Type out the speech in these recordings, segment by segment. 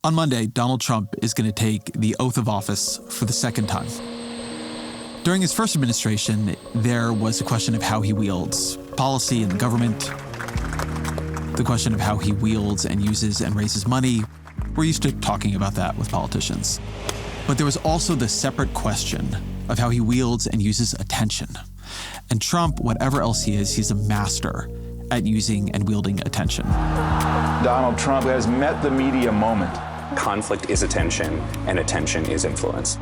On Monday, Donald Trump is going to take the oath of office for the second time. During his first administration, there was a question of how he wields policy and government, the question of how he wields and uses and raises money. We're used to talking about that with politicians. But there was also the separate question of how he wields and uses attention. And Trump, whatever else he is, he's a master at using and wielding attention. Donald Trump has met the media moment. Conflict is attention, and attention is influence.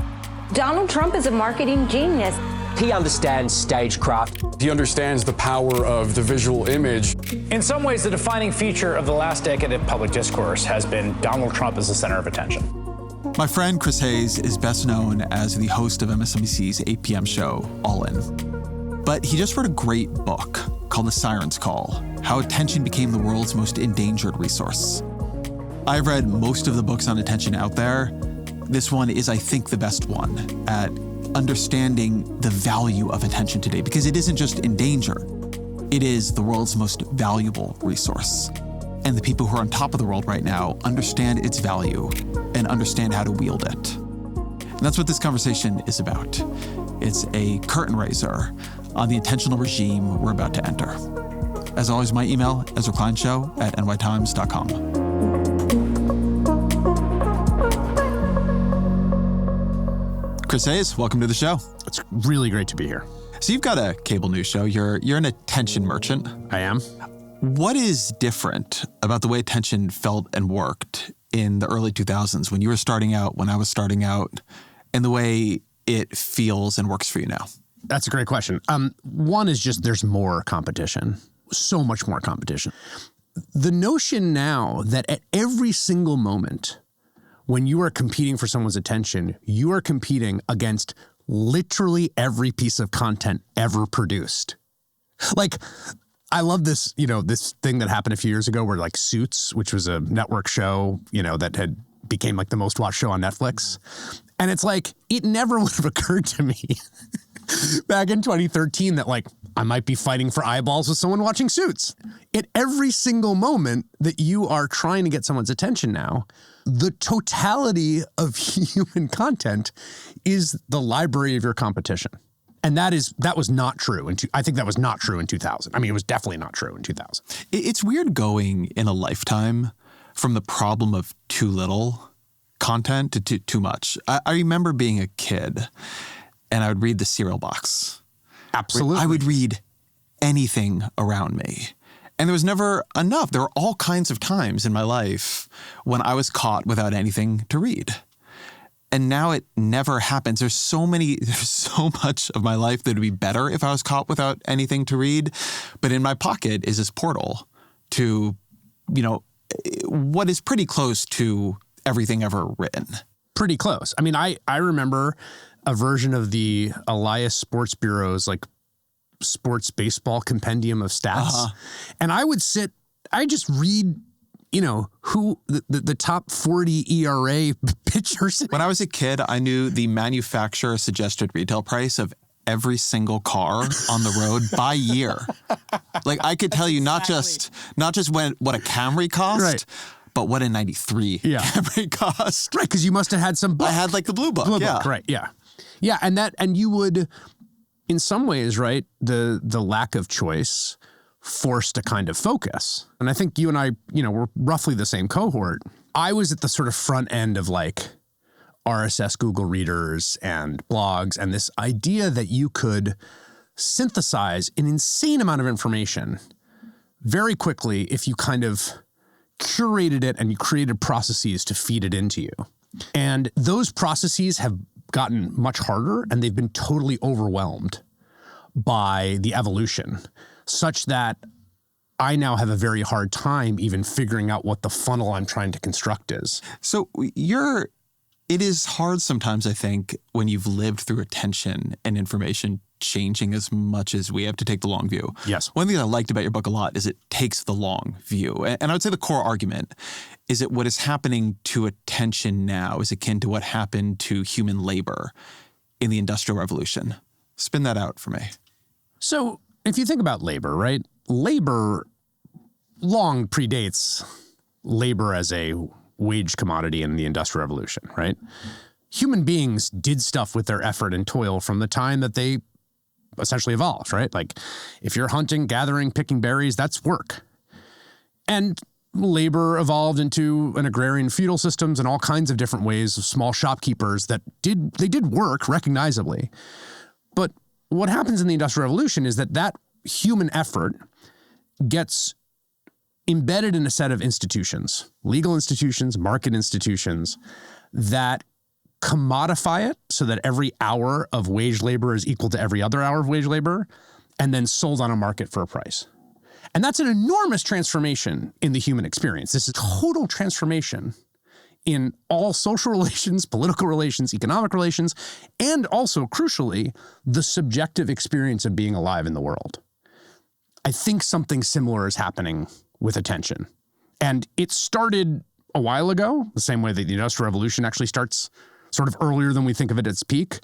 Donald Trump is a marketing genius. He understands stagecraft. He understands the power of the visual image. In some ways, the defining feature of the last decade of public discourse has been Donald Trump as the center of attention. My friend Chris Hayes is best known as the host of MSNBC's 8 p.m. show, All In. But he just wrote a great book called The Sirens Call, How Attention Became the World's Most Endangered Resource. I've read most of the books on attention out there. This one is, I think, the best one at understanding the value of attention today, because it isn't just in danger. It is the world's most valuable resource. And the people who are on top of the world right now understand its value and understand how to wield it. And that's what this conversation is about. It's a curtain raiser on the attentional regime we're about to enter. As always, my email, ezrakleinshow@nytimes.com. Chris Hayes, welcome to the show. It's really great to be here. So you've got a cable news show. You're an attention merchant. I am. What is different about the way attention felt and worked in the early 2000s when you were starting out, when I was starting out, and the way it feels and works for you now? That's a great question. One is just there's more competition, so much more competition. The notion now that at every single moment, when you are competing for someone's attention, you are competing against literally every piece of content ever produced. Like, I love this, this thing that happened a few years ago where like Suits, which was a network show, that had became like the most watched show on Netflix. And it's like, it never would have occurred to me back in 2013 that like, I might be fighting for eyeballs with someone watching Suits. At every single moment that you are trying to get someone's attention now, the totality of human content is the library of your competition. And that was not true. I think that was not true in 2000. I mean, it was definitely not true in 2000. It's weird going in a lifetime from the problem of too little content to too much. I remember being a kid and I would read the cereal box. Absolutely. I would read anything around me. And there was never enough. There were all kinds of times in my life when I was caught without anything to read. And now it never happens. There's so much of my life that would be better if I was caught without anything to read. But in my pocket is this portal to, what is pretty close to everything ever written. Pretty close. I mean, I remember a version of the Elias Sports Bureau's like sports baseball compendium of stats. And I just read, who the top 40 ERA pitchers. When I was a kid, I knew the manufacturer suggested retail price of every single car on the road by year. Like I could tell you not just what a Camry cost, right, but what a 93 Camry cost. Right, because you must have had some book. I had like the blue book. Book, right, yeah. Yeah, and you would, in some ways, right, the lack of choice forced a kind of focus. And I think you and I, we're roughly the same cohort. I was at the sort of front end of like RSS Google readers and blogs and this idea that you could synthesize an insane amount of information very quickly if you kind of curated it and you created processes to feed it into you. And those processes have gotten much harder and they've been totally overwhelmed by the evolution, such that I now have a very hard time even figuring out what the funnel I'm trying to construct is. So it is hard sometimes, I think, when you've lived through attention and information changing as much as we have to take the long view. Yes. One thing I liked about your book a lot is it takes the long view. And I would say the core argument is that what is happening to attention now is akin to what happened to human labor in the Industrial Revolution. Spin that out for me. So if you think about labor, right? Labor long predates labor as a wage commodity in the Industrial Revolution, right? Human beings did stuff with their effort and toil from the time that they essentially evolved, right? Like if you're hunting, gathering, picking berries, that's work. And labor evolved into an agrarian feudal systems and all kinds of different ways of small shopkeepers that did work recognizably. But what happens in the Industrial Revolution is that human effort gets embedded in a set of institutions, legal institutions, market institutions, that commodify it so that every hour of wage labor is equal to every other hour of wage labor, and then sold on a market for a price. And that's an enormous transformation in the human experience. This is total transformation in all social relations, political relations, economic relations, and also, crucially, the subjective experience of being alive in the world. I think something similar is happening with attention. And it started a while ago, the same way that the Industrial Revolution actually starts sort of earlier than we think of it at its peak.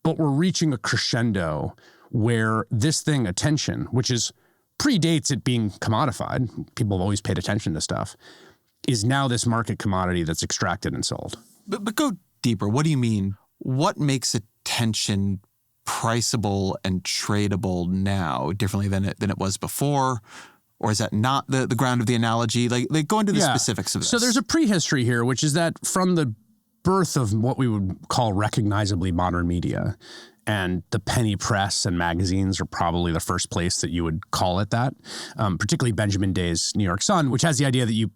But we're reaching a crescendo where this thing, attention, which predates it being commodified, people have always paid attention to stuff, is now this market commodity that's extracted and sold. But go deeper. What do you mean? What makes attention priceable and tradable now differently than it was before? Or is that not the ground of the analogy? Like go into the specifics of this. So there's a prehistory here, which is that from the birth of what we would call recognizably modern media, and the penny press and magazines are probably the first place that you would call it that, particularly Benjamin Day's New York Sun, which has the idea that you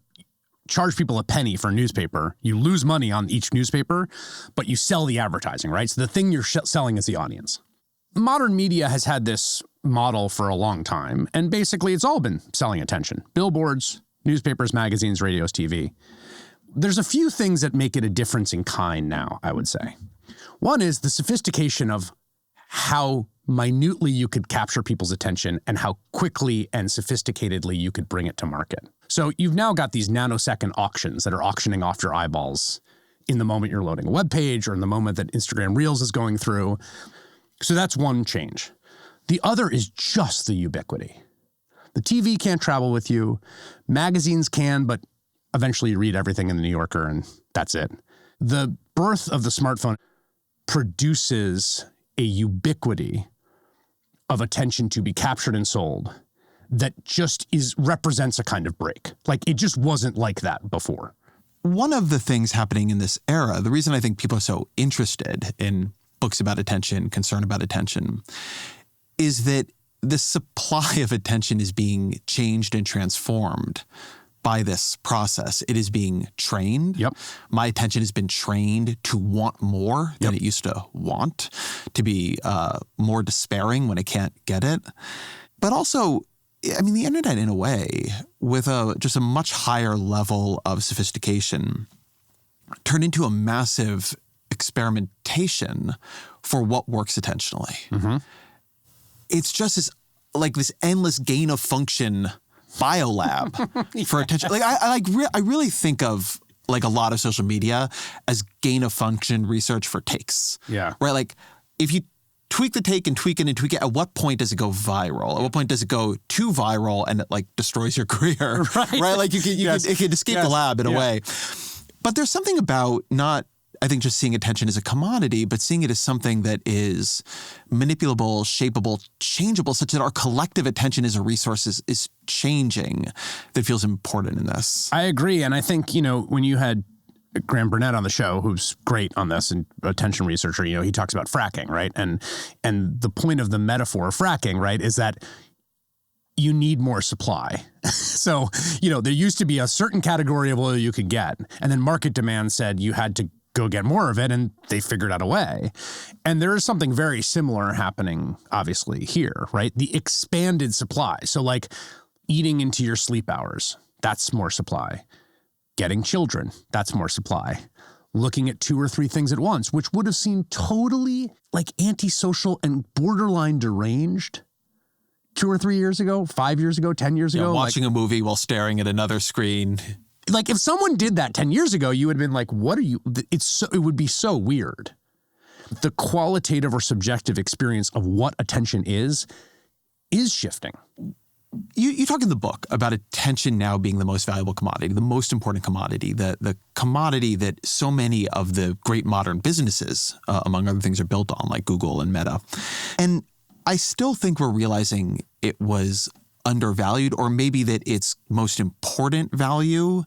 charge people a penny for a newspaper. You lose money on each newspaper, but you sell the advertising, right? So the thing you're selling is the audience. Modern media has had this model for a long time, and basically it's all been selling attention. Billboards, newspapers, magazines, radios, TV. There's a few things that make it a difference in kind now, I would say. One is the sophistication of how minutely you could capture people's attention and how quickly and sophisticatedly you could bring it to market. So you've now got these nanosecond auctions that are auctioning off your eyeballs in the moment you're loading a web page or in the moment that Instagram Reels is going through. So that's one change. The other is just the ubiquity. The TV can't travel with you. Magazines can, but eventually you read everything in the New Yorker and that's it. The birth of the smartphone produces a ubiquity of attention to be captured and sold that just represents a kind of break. Like it just wasn't like that before. One of the things happening in this era, the reason I think people are so interested in books about attention, concern about attention, is that the supply of attention is being changed and transformed by this process. It is being trained. Yep. My attention has been trained to want more than it used to want, to be more despairing when it can't get it. But also, I mean, the internet in a way, with just a much higher level of sophistication, turned into a massive experimentation for what works attentionally. Mm-hmm. It's just this endless gain of function biolab for attention. Like I really think of like a lot of social media as gain of function research for takes. Yeah. Right. Like if you tweak the take and tweak it and tweak it, at what point does it go viral? At what point does it go too viral and it like destroys your career? Right. Like it can escape the lab in a way. But there's something about not, I think, just seeing attention as a commodity, but seeing it as something that is manipulable, shapeable, changeable, such that our collective attention as a resource is changing, that feels important in this. I agree. And I think, when you had Graham Burnett on the show, who's great on this and attention researcher, he talks about fracking, right? And the point of the metaphor of fracking, right, is that you need more supply. So, there used to be a certain category of oil you could get, and then market demand said you had to go get more of it, and they figured out a way. And there is something very similar happening, obviously, here, right? The expanded supply. So like eating into your sleep hours, that's more supply. Getting children, that's more supply. Looking at 2 or 3 things at once, which would have seemed totally like antisocial and borderline deranged 2 or 3 years ago, 5 years ago, 10 years ago. Watching a movie while staring at another screen. Like if someone did that 10 years ago, you would have been like, what are you? It would be so weird. The qualitative or subjective experience of what attention is shifting. You talk in the book about attention now being the most valuable commodity, the most important commodity, the commodity that so many of the great modern businesses, among other things, are built on, like Google and Meta. And I still think we're realizing it was undervalued, or maybe that its most important value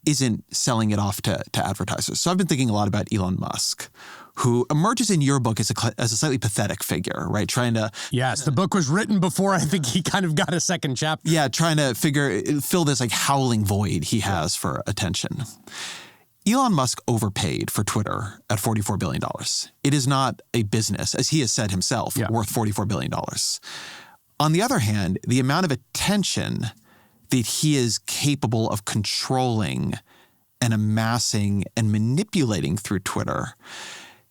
isn't selling it off to advertisers. So I've been thinking a lot about Elon Musk, who emerges in your book as a slightly pathetic figure, right? Trying to... Yes, the book was written before I think he kind of got a second chapter. Yeah, trying to fill this like howling void he has for attention. Elon Musk overpaid for Twitter at $44 billion. It is not a business, as he has said himself, worth $44 billion. On the other hand, the amount of attention that he is capable of controlling and amassing and manipulating through Twitter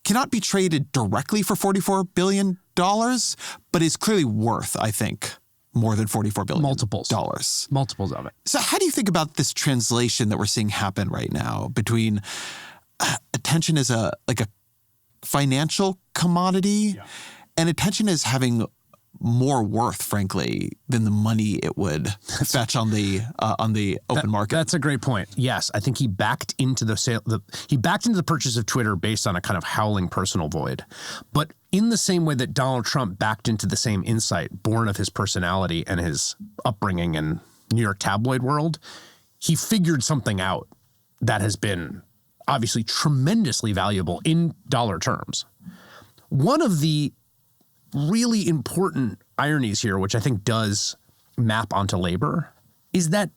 cannot be traded directly for $44 billion, but is clearly worth, I think, more than $44 billion. Multiples of it. So how do you think about this translation that we're seeing happen right now between attention as a financial commodity and attention as having more worth, frankly, than the money it would fetch on the open market? That's a great point. Yes, I think he backed into the purchase of Twitter based on a kind of howling personal void. But in the same way that Donald Trump backed into the same insight born of his personality and his upbringing in New York tabloid world, he figured something out that has been obviously tremendously valuable in dollar terms. One of the really important ironies here, which I think does map onto labor, is that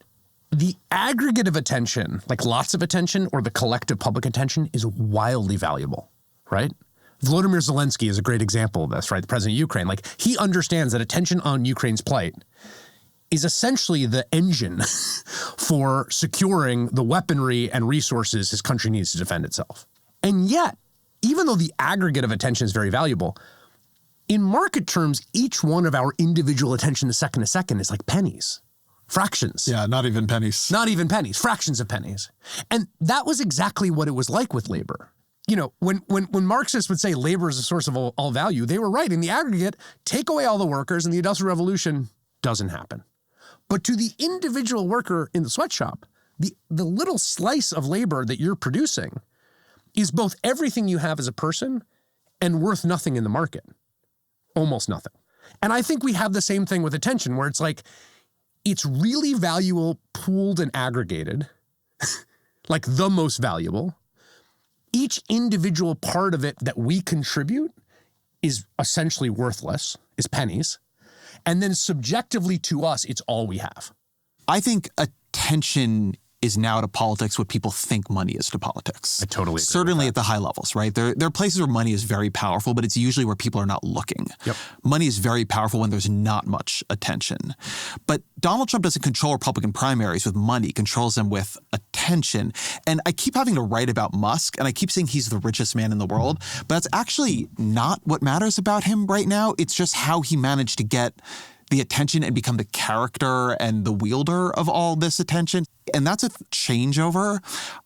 the aggregate of attention, like lots of attention or the collective public attention, is wildly valuable, right? Volodymyr Zelensky is a great example of this, right? The president of Ukraine. Like, he understands that attention on Ukraine's plight is essentially the engine for securing the weaponry and resources his country needs to defend itself. And yet, even though the aggregate of attention is very valuable, in market terms, each one of our individual attention to second is like pennies, fractions. Yeah, not even pennies. Not even pennies, fractions of pennies. And that was exactly what it was like with labor. You know, when Marxists would say labor is a source of all value, they were right. In the aggregate, take away all the workers and the Industrial Revolution doesn't happen. But to the individual worker in the sweatshop, the little slice of labor that you're producing is both everything you have as a person and worth nothing in the market. Almost nothing. And I think we have the same thing with attention, where it's like, it's really valuable, pooled and aggregated, like the most valuable. Each individual part of it that we contribute is essentially worthless, is pennies. And then subjectively to us, it's all we have. I think attention is now to politics what people think money is to politics. I totally agree. Certainly at the high levels, right? There are places where money is very powerful, but it's usually where people are not looking. Yep. Money is very powerful when there's not much attention. But Donald Trump doesn't control Republican primaries with money, controls them with attention. And I keep having to write about Musk, and I keep saying he's the richest man in the world, but that's actually not what matters about him right now. It's just how he managed to get the attention and become the character and the wielder of all this attention. And that's a changeover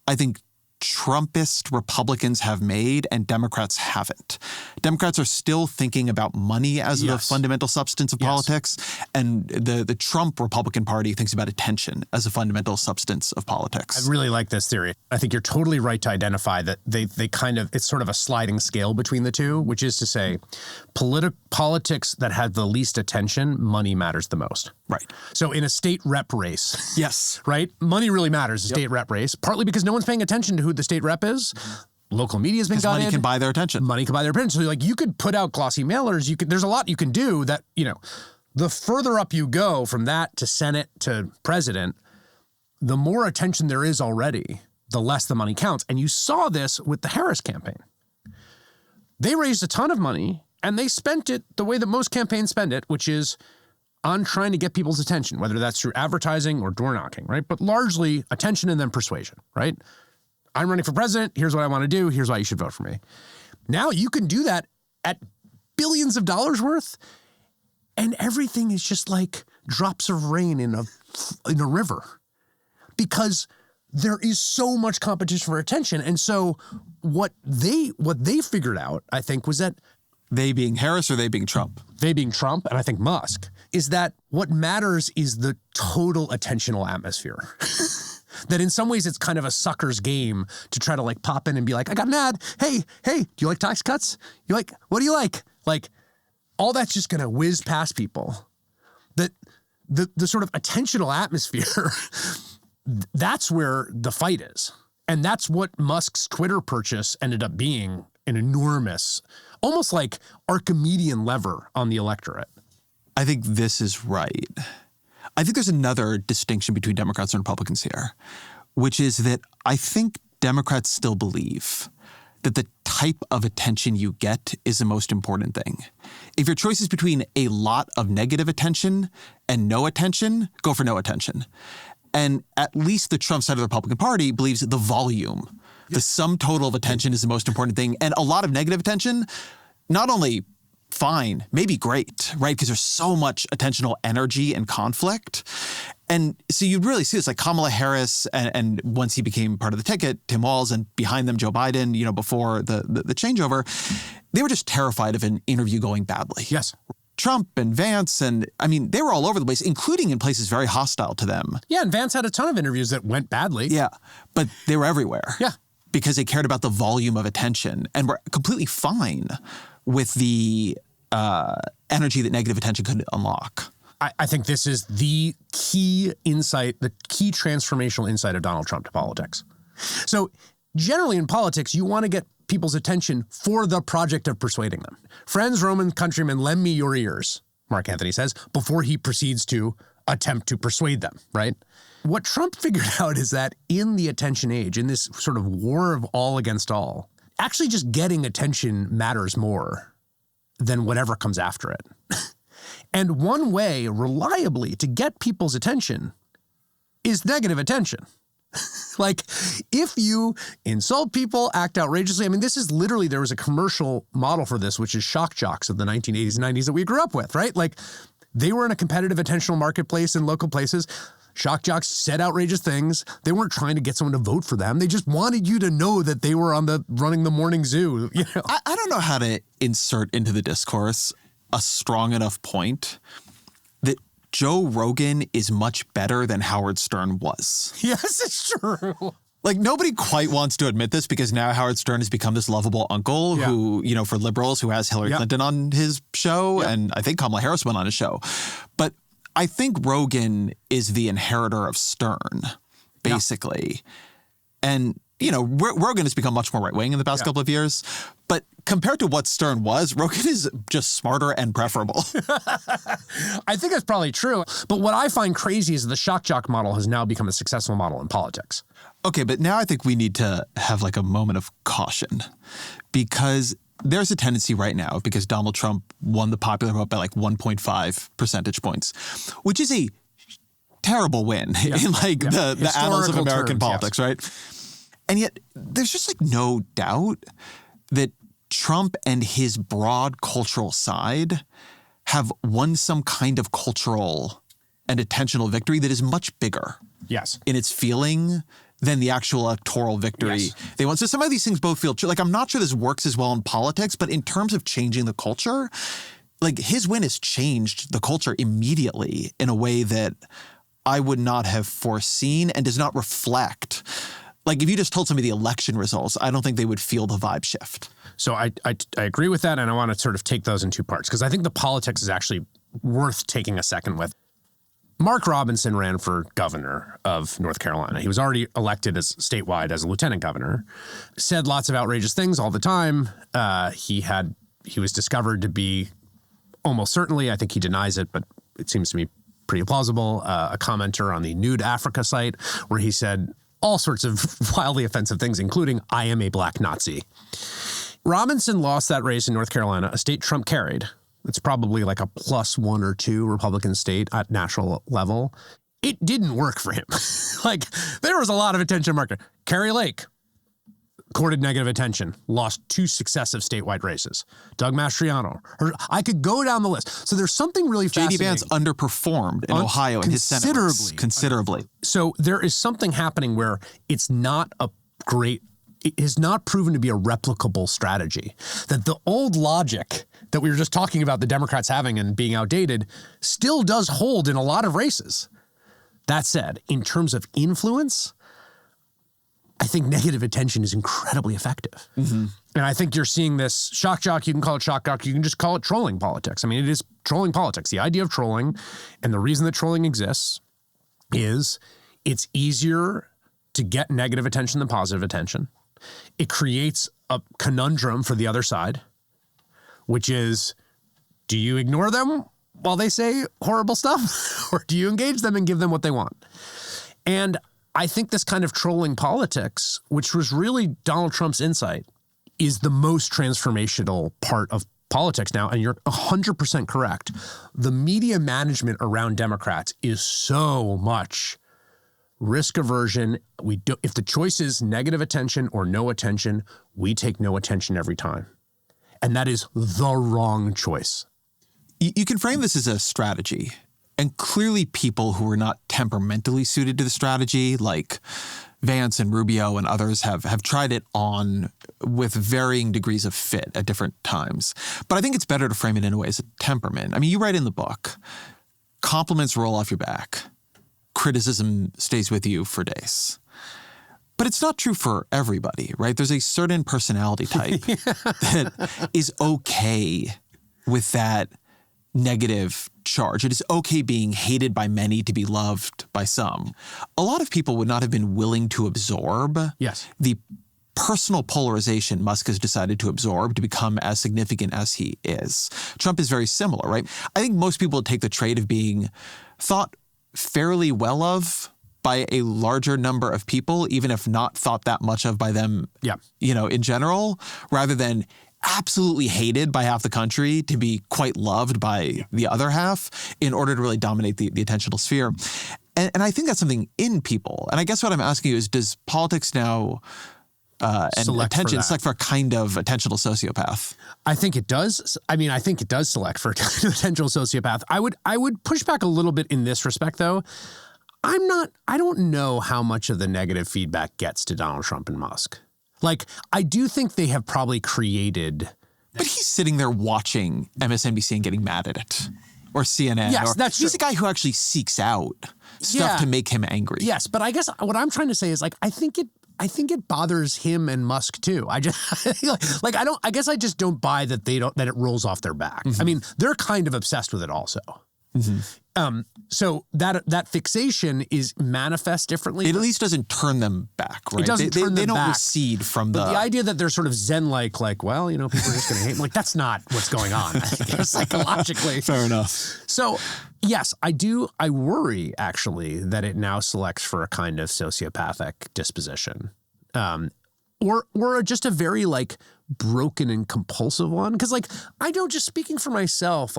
I think Trumpist Republicans have made and Democrats haven't. Democrats are still thinking about money as the fundamental substance of politics, and the Trump Republican Party thinks about attention as a fundamental substance of politics. I really like this theory. I think you're totally right to identify that they kind of, it's sort of a sliding scale between the two, which is to say politics that have the least attention, money matters the most. Right. So in a state rep race, yes, right? Money really matters, a state rep race, partly because no one's paying attention to who the state rep is. Local media's been gutted. Money can buy their attention. Money can buy their attention. So like you could put out glossy mailers. There's a lot you can do that, the further up you go from that to Senate to president, the more attention there is already, the less the money counts. And you saw this with the Harris campaign. They raised a ton of money and they spent it the way that most campaigns spend it, which is on trying to get people's attention, whether that's through advertising or door knocking, right? But largely attention and then persuasion, right? I'm running for president. Here's what I want to do. Here's why you should vote for me. Now you can do that at billions of dollars worth, and everything is just like drops of rain in a river, because there is so much competition for attention. And so what they figured out, I think, was that they being Harris or they being Trump? They being Trump, and I think Musk, is that what matters is the total attentional atmosphere. That in some ways it's kind of a sucker's game to try to like pop in and be like, I got an ad. Hey, do you like tax cuts? What do you like? Like all that's just going to whiz past people. That the sort of attentional atmosphere, that's where the fight is. And that's what Musk's Twitter purchase ended up being, an enormous, almost like Archimedean lever on the electorate. I think this is right. I think there's another distinction between Democrats and Republicans here, which is that I think Democrats still believe that the type of attention you get is the most important thing. If your choice is between a lot of negative attention and no attention, go for no attention. And at least the Trump side of the Republican Party believes that the volume, the sum total of attention is the most important thing. And a lot of negative attention, not only fine, maybe great, right? Because there's so much attentional energy and conflict. And so you really see this, like Kamala Harris, and once he became part of the ticket, Tim Walz, and behind them, Joe Biden, before the changeover, they were just terrified of an interview going badly. Yes. Trump and Vance, and they were all over the place, including in places very hostile to them. Yeah, and Vance had a ton of interviews that went badly. Yeah, but they were everywhere. Yeah. Because they cared about the volume of attention and were completely fine with the energy that negative attention could unlock. I think this is the key insight, the key transformational insight of Donald Trump to politics. So generally in politics, you want to get people's attention for the project of persuading them. Friends, Roman countrymen, lend me your ears, Mark Anthony says, before he proceeds to attempt to persuade them, right? What Trump figured out is that in the attention age, in this sort of war of all against all, actually just getting attention matters more than whatever comes after it. And one way, reliably, to get people's attention is negative attention. Like, if you insult people, act outrageously, this is literally, there was a commercial model for this, which is shock jocks of the 1980s and 90s that we grew up with, right? Like, they were in a competitive attentional marketplace in local places. Shock jocks said outrageous things. They weren't trying to get someone to vote for them. They just wanted you to know that they were running the morning zoo. I don't know how to insert into the discourse a strong enough point that Joe Rogan is much better than Howard Stern was. Yes, it's true. Like, nobody quite wants to admit this because now Howard Stern has become this lovable uncle who, for liberals, who has Hillary Clinton on his show, and I think Kamala Harris went on his show. But I think Rogan is the inheritor of Stern, basically. And, Rogan has become much more right-wing in the past couple of years. But compared to what Stern was, Rogan is just smarter and preferable. I think that's probably true. But what I find crazy is the shock jock model has now become a successful model in politics. Okay, but now I think we need to have like a moment of caution, because there's a tendency right now, because Donald Trump won the popular vote by like 1.5 percentage points, which is a terrible win in the annals of American politics, right? And yet there's just like no doubt that Trump and his broad cultural side have won some kind of cultural and attentional victory that is much bigger in its feeling than the actual electoral victory they won. So some of these things both feel true. Like, I'm not sure this works as well in politics, but in terms of changing the culture, like, his win has changed the culture immediately in a way that I would not have foreseen and does not reflect. Like, if you just told somebody the election results, I don't think they would feel the vibe shift. So I agree with that, and I want to sort of take those in two parts, because I think the politics is actually worth taking a second with. Mark Robinson ran for governor of North Carolina. He was already elected as statewide as a lieutenant governor, said lots of outrageous things all the time. He was discovered to be almost certainly, I think he denies it, but it seems to me pretty plausible, a commenter on the Nude Africa site where he said all sorts of wildly offensive things, including, "I am a black Nazi." Robinson lost that race in North Carolina, a state Trump carried. It's probably like a +1 or 2 Republican state at national level. It didn't work for him. Like, there was a lot of attention market. Kari Lake courted negative attention, lost 2 successive statewide races. Doug Mastriano. I could go down the list. So there's something really fascinating. J.D. Vance underperformed in Ohio in his Senate race. Considerably. So there is something happening where it's not a great it has not proven to be a replicable strategy. That the old logic that we were just talking about the Democrats having and being outdated still does hold in a lot of races. That said, in terms of influence, I think negative attention is incredibly effective. Mm-hmm. And I think you're seeing this shock jock. You can call it shock jock. You can just call it trolling politics. I mean, it is trolling politics. The idea of trolling and the reason that trolling exists is it's easier to get negative attention than positive attention. It creates a conundrum for the other side, which is, do you ignore them while they say horrible stuff? Or do you engage them and give them what they want? And I think this kind of trolling politics, which was really Donald Trump's insight, is the most transformational part of politics now. And you're 100% correct. The media management around Democrats is so much risk aversion. If the choice is negative attention or no attention, we take no attention every time. And that is the wrong choice. You can frame this as a strategy. And clearly people who are not temperamentally suited to the strategy, like Vance and Rubio and others, have tried it on with varying degrees of fit at different times. But I think it's better to frame it in a way as a temperament. I mean, you write in the book, compliments roll off your back. Criticism stays with you for days. But it's not true for everybody, right? There's a certain personality type that is okay with that negative charge. It is okay being hated by many to be loved by some. A lot of people would not have been willing to absorb the personal polarization Musk has decided to absorb to become as significant as he is. Trump is very similar, right? I think most people would take the trait of being thought fairly well of by a larger number of people, even if not thought that much of by them, in general, rather than absolutely hated by half the country to be quite loved by the other half in order to really dominate the attentional sphere. And I think that's something in people. And I guess what I'm asking you is, does politics now and attention select for a kind of attentional sociopath? I think it does. I mean, I think it does select for a kind of attentional sociopath. I would push back a little bit in this respect, though. I don't know how much of the negative feedback gets to Donald Trump and Musk. Like, I do think they have probably created. But he's sitting there watching MSNBC and getting mad at it. Or CNN. Yes, that's true. He's a guy wwho actually seeks out stuff to make him angry. Yes, but I guess what I'm trying to say is, like, I think it bothers him and Musk too. I just I guess I just don't buy that that it rolls off their back. Mm-hmm. I mean, they're kind of obsessed with it also. Mm-hmm. So that fixation is manifest differently. It at least doesn't turn them back, right? It doesn't turn them back. They don't recede from the idea that they're sort of Zen-like, well, people are just going to hate me. Like, that's not what's going on, I guess, psychologically. Fair enough. So, yes, I worry, actually, that it now selects for a kind of sociopathic disposition. Or just a very, broken and compulsive one. Because, I don't, just speaking for myself,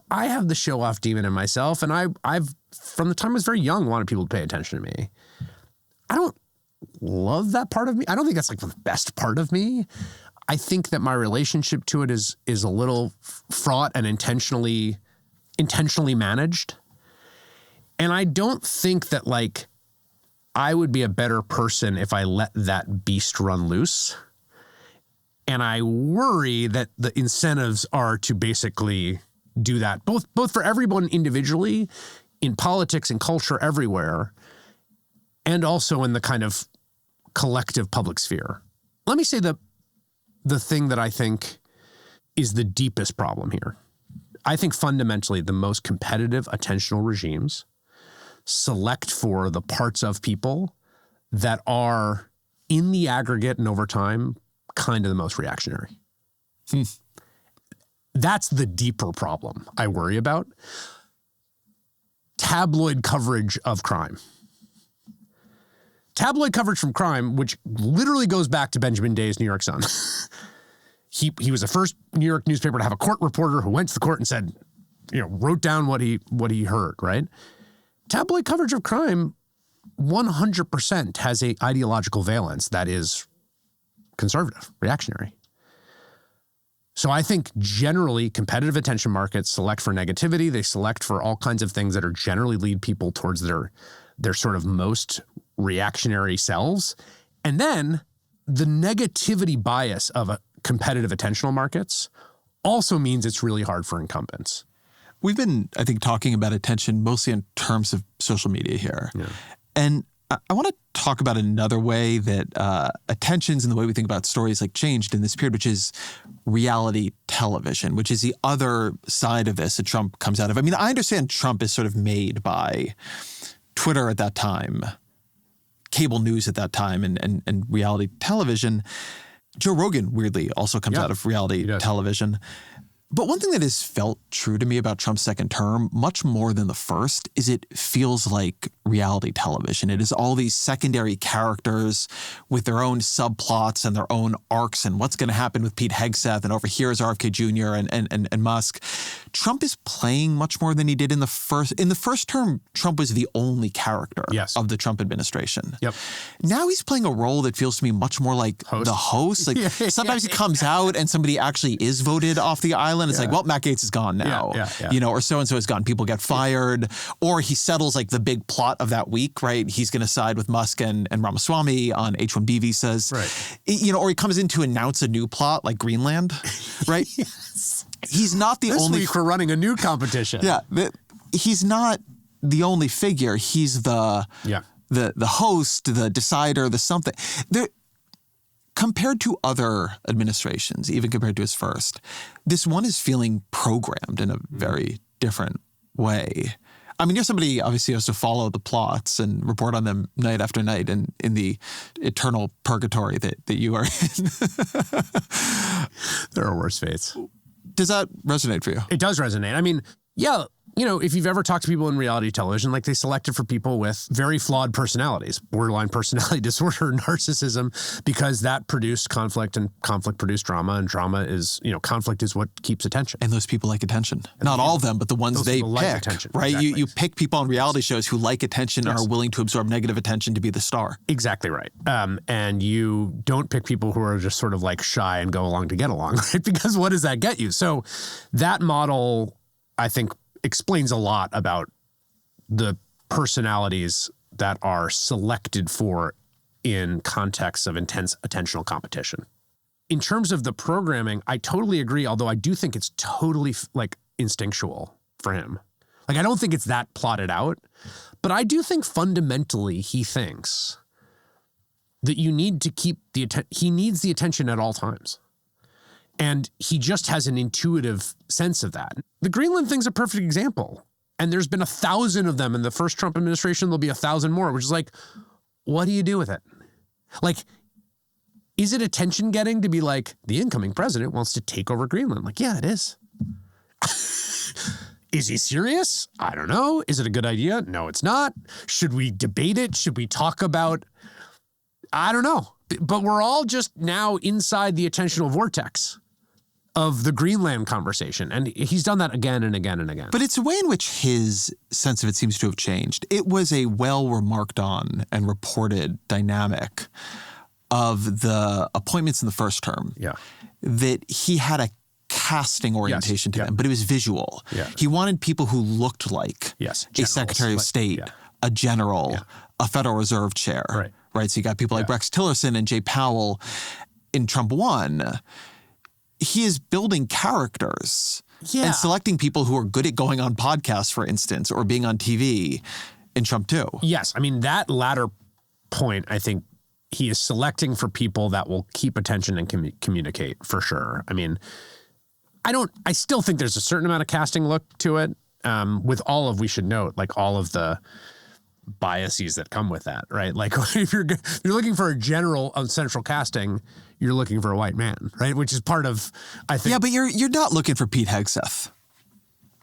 I have the show-off demon in myself, and I've, from the time I was very young, wanted people to pay attention to me. I don't love that part of me. I don't think that's, the best part of me. I think that my relationship to it is a little fraught and intentionally managed. And I don't think that, I would be a better person if I let that beast run loose. And I worry that the incentives are to basically do that, both for everyone individually, in politics and culture everywhere, and also in the kind of collective public sphere. Let me say the thing that I think is the deepest problem here. I think fundamentally the most competitive attentional regimes select for the parts of people that are, in the aggregate and over time, kind of the most reactionary. That's the deeper problem I worry about. Tabloid coverage of crime. Tabloid coverage from crime, which literally goes back to Benjamin Day's New York Sun. He was the first New York newspaper to have a court reporter who went to the court and said, wrote down what he heard, right? Tabloid coverage of crime 100% has a ideological valence that is conservative, reactionary. So I think generally competitive attention markets select for negativity. They select for all kinds of things that are generally lead people towards their sort of most reactionary selves. And then the negativity bias of competitive attentional markets also means it's really hard for incumbents. We've been, I think, talking about attention mostly in terms of social media here. Yeah. And I want to talk about another way that attentions and the way we think about stories like changed in this period, which is reality television, which is the other side of this that Trump comes out of. I mean, I understand Trump is sort of made by Twitter at that time, cable news at that time, and reality television. Joe Rogan, weirdly, also comes out of reality television. But one thing that has felt true to me about Trump's second term, much more than the first, is it feels like reality television. It is all these secondary characters with their own subplots and their own arcs and what's going to happen with Pete Hegseth, and over here is RFK Jr. and Musk. Trump is playing much more than he did in the first. In the first term, Trump was the only character of the Trump administration. Yep. Now he's playing a role that feels to me much more like the host. Like sometimes he comes out and somebody actually is voted off the island. It's like, well, Matt Gaetz is gone now, you know, or so-and-so is gone. People get fired, or he settles like the big plot of that week, right? He's going to side with Musk and Ramaswamy on H-1B visas, right? You know, or he comes in to announce a new plot like Greenland, right? Yes. He's not the only. This week we're running a new competition. He's not the only figure. He's the host, the decider, the something. Compared to other administrations, even compared to his first, this one is feeling programmed in a very different way. I mean, you're somebody obviously who has to follow the plots and report on them night after night and in the eternal purgatory that you are in. There are worse fates. Does that resonate for you? It does resonate. I mean, yeah, you know, if you've ever talked to people in reality television, like they selected for people with very flawed personalities, borderline personality disorder, narcissism, because that produced conflict and conflict produced drama, and drama is, you know, conflict is what keeps attention. And those people like attention. Not all of them, but the ones they pick, like attention, right? Exactly. You pick people on reality shows who like attention and are willing to absorb negative attention to be the star. Exactly right. And you don't pick people who are just sort of like shy and go along to get along, right? Because what does that get you? So that model, I think, explains a lot about the personalities that are selected for in contexts of intense attentional competition. In terms of the programming, I totally agree, although I do think it's totally like instinctual for him. Like, I don't think it's that plotted out, but I do think fundamentally he thinks that you need to keep he needs the attention at all times. And he just has an intuitive sense of that. The Greenland thing's a perfect example. And there's been 1,000 of them in the first Trump administration. There'll be 1,000 more, which is like, what do you do with it? Like, is it attention getting to be like, the incoming president wants to take over Greenland? Like, yeah, it is. Is he serious? I don't know. Is it a good idea? No, it's not. Should we debate it? Should we talk about, I don't know. But we're all just now inside the attentional vortex of the Greenland conversation. And he's done that again and again and again. But it's a way in which his sense of it seems to have changed. It was a well-remarked on and reported dynamic of the appointments in the first term that he had a casting orientation to them, but it was visual. He wanted people who looked like a Secretary of State, a general, a Federal Reserve chair. Right. So you got people like Rex Tillerson and Jay Powell in Trump 1. He is building characters and selecting people who are good at going on podcasts, for instance, or being on TV in Trump 2. Yes. I mean, that latter point, I think he is selecting for people that will keep attention and communicate for sure. I mean, I still think there's a certain amount of casting look to it, with all of, we should note, like all of the biases that come with that, right? Like if you're looking for a general on central casting, you're looking for a white man, right? Which is part of, I think. Yeah, but you're not looking for Pete Hegseth.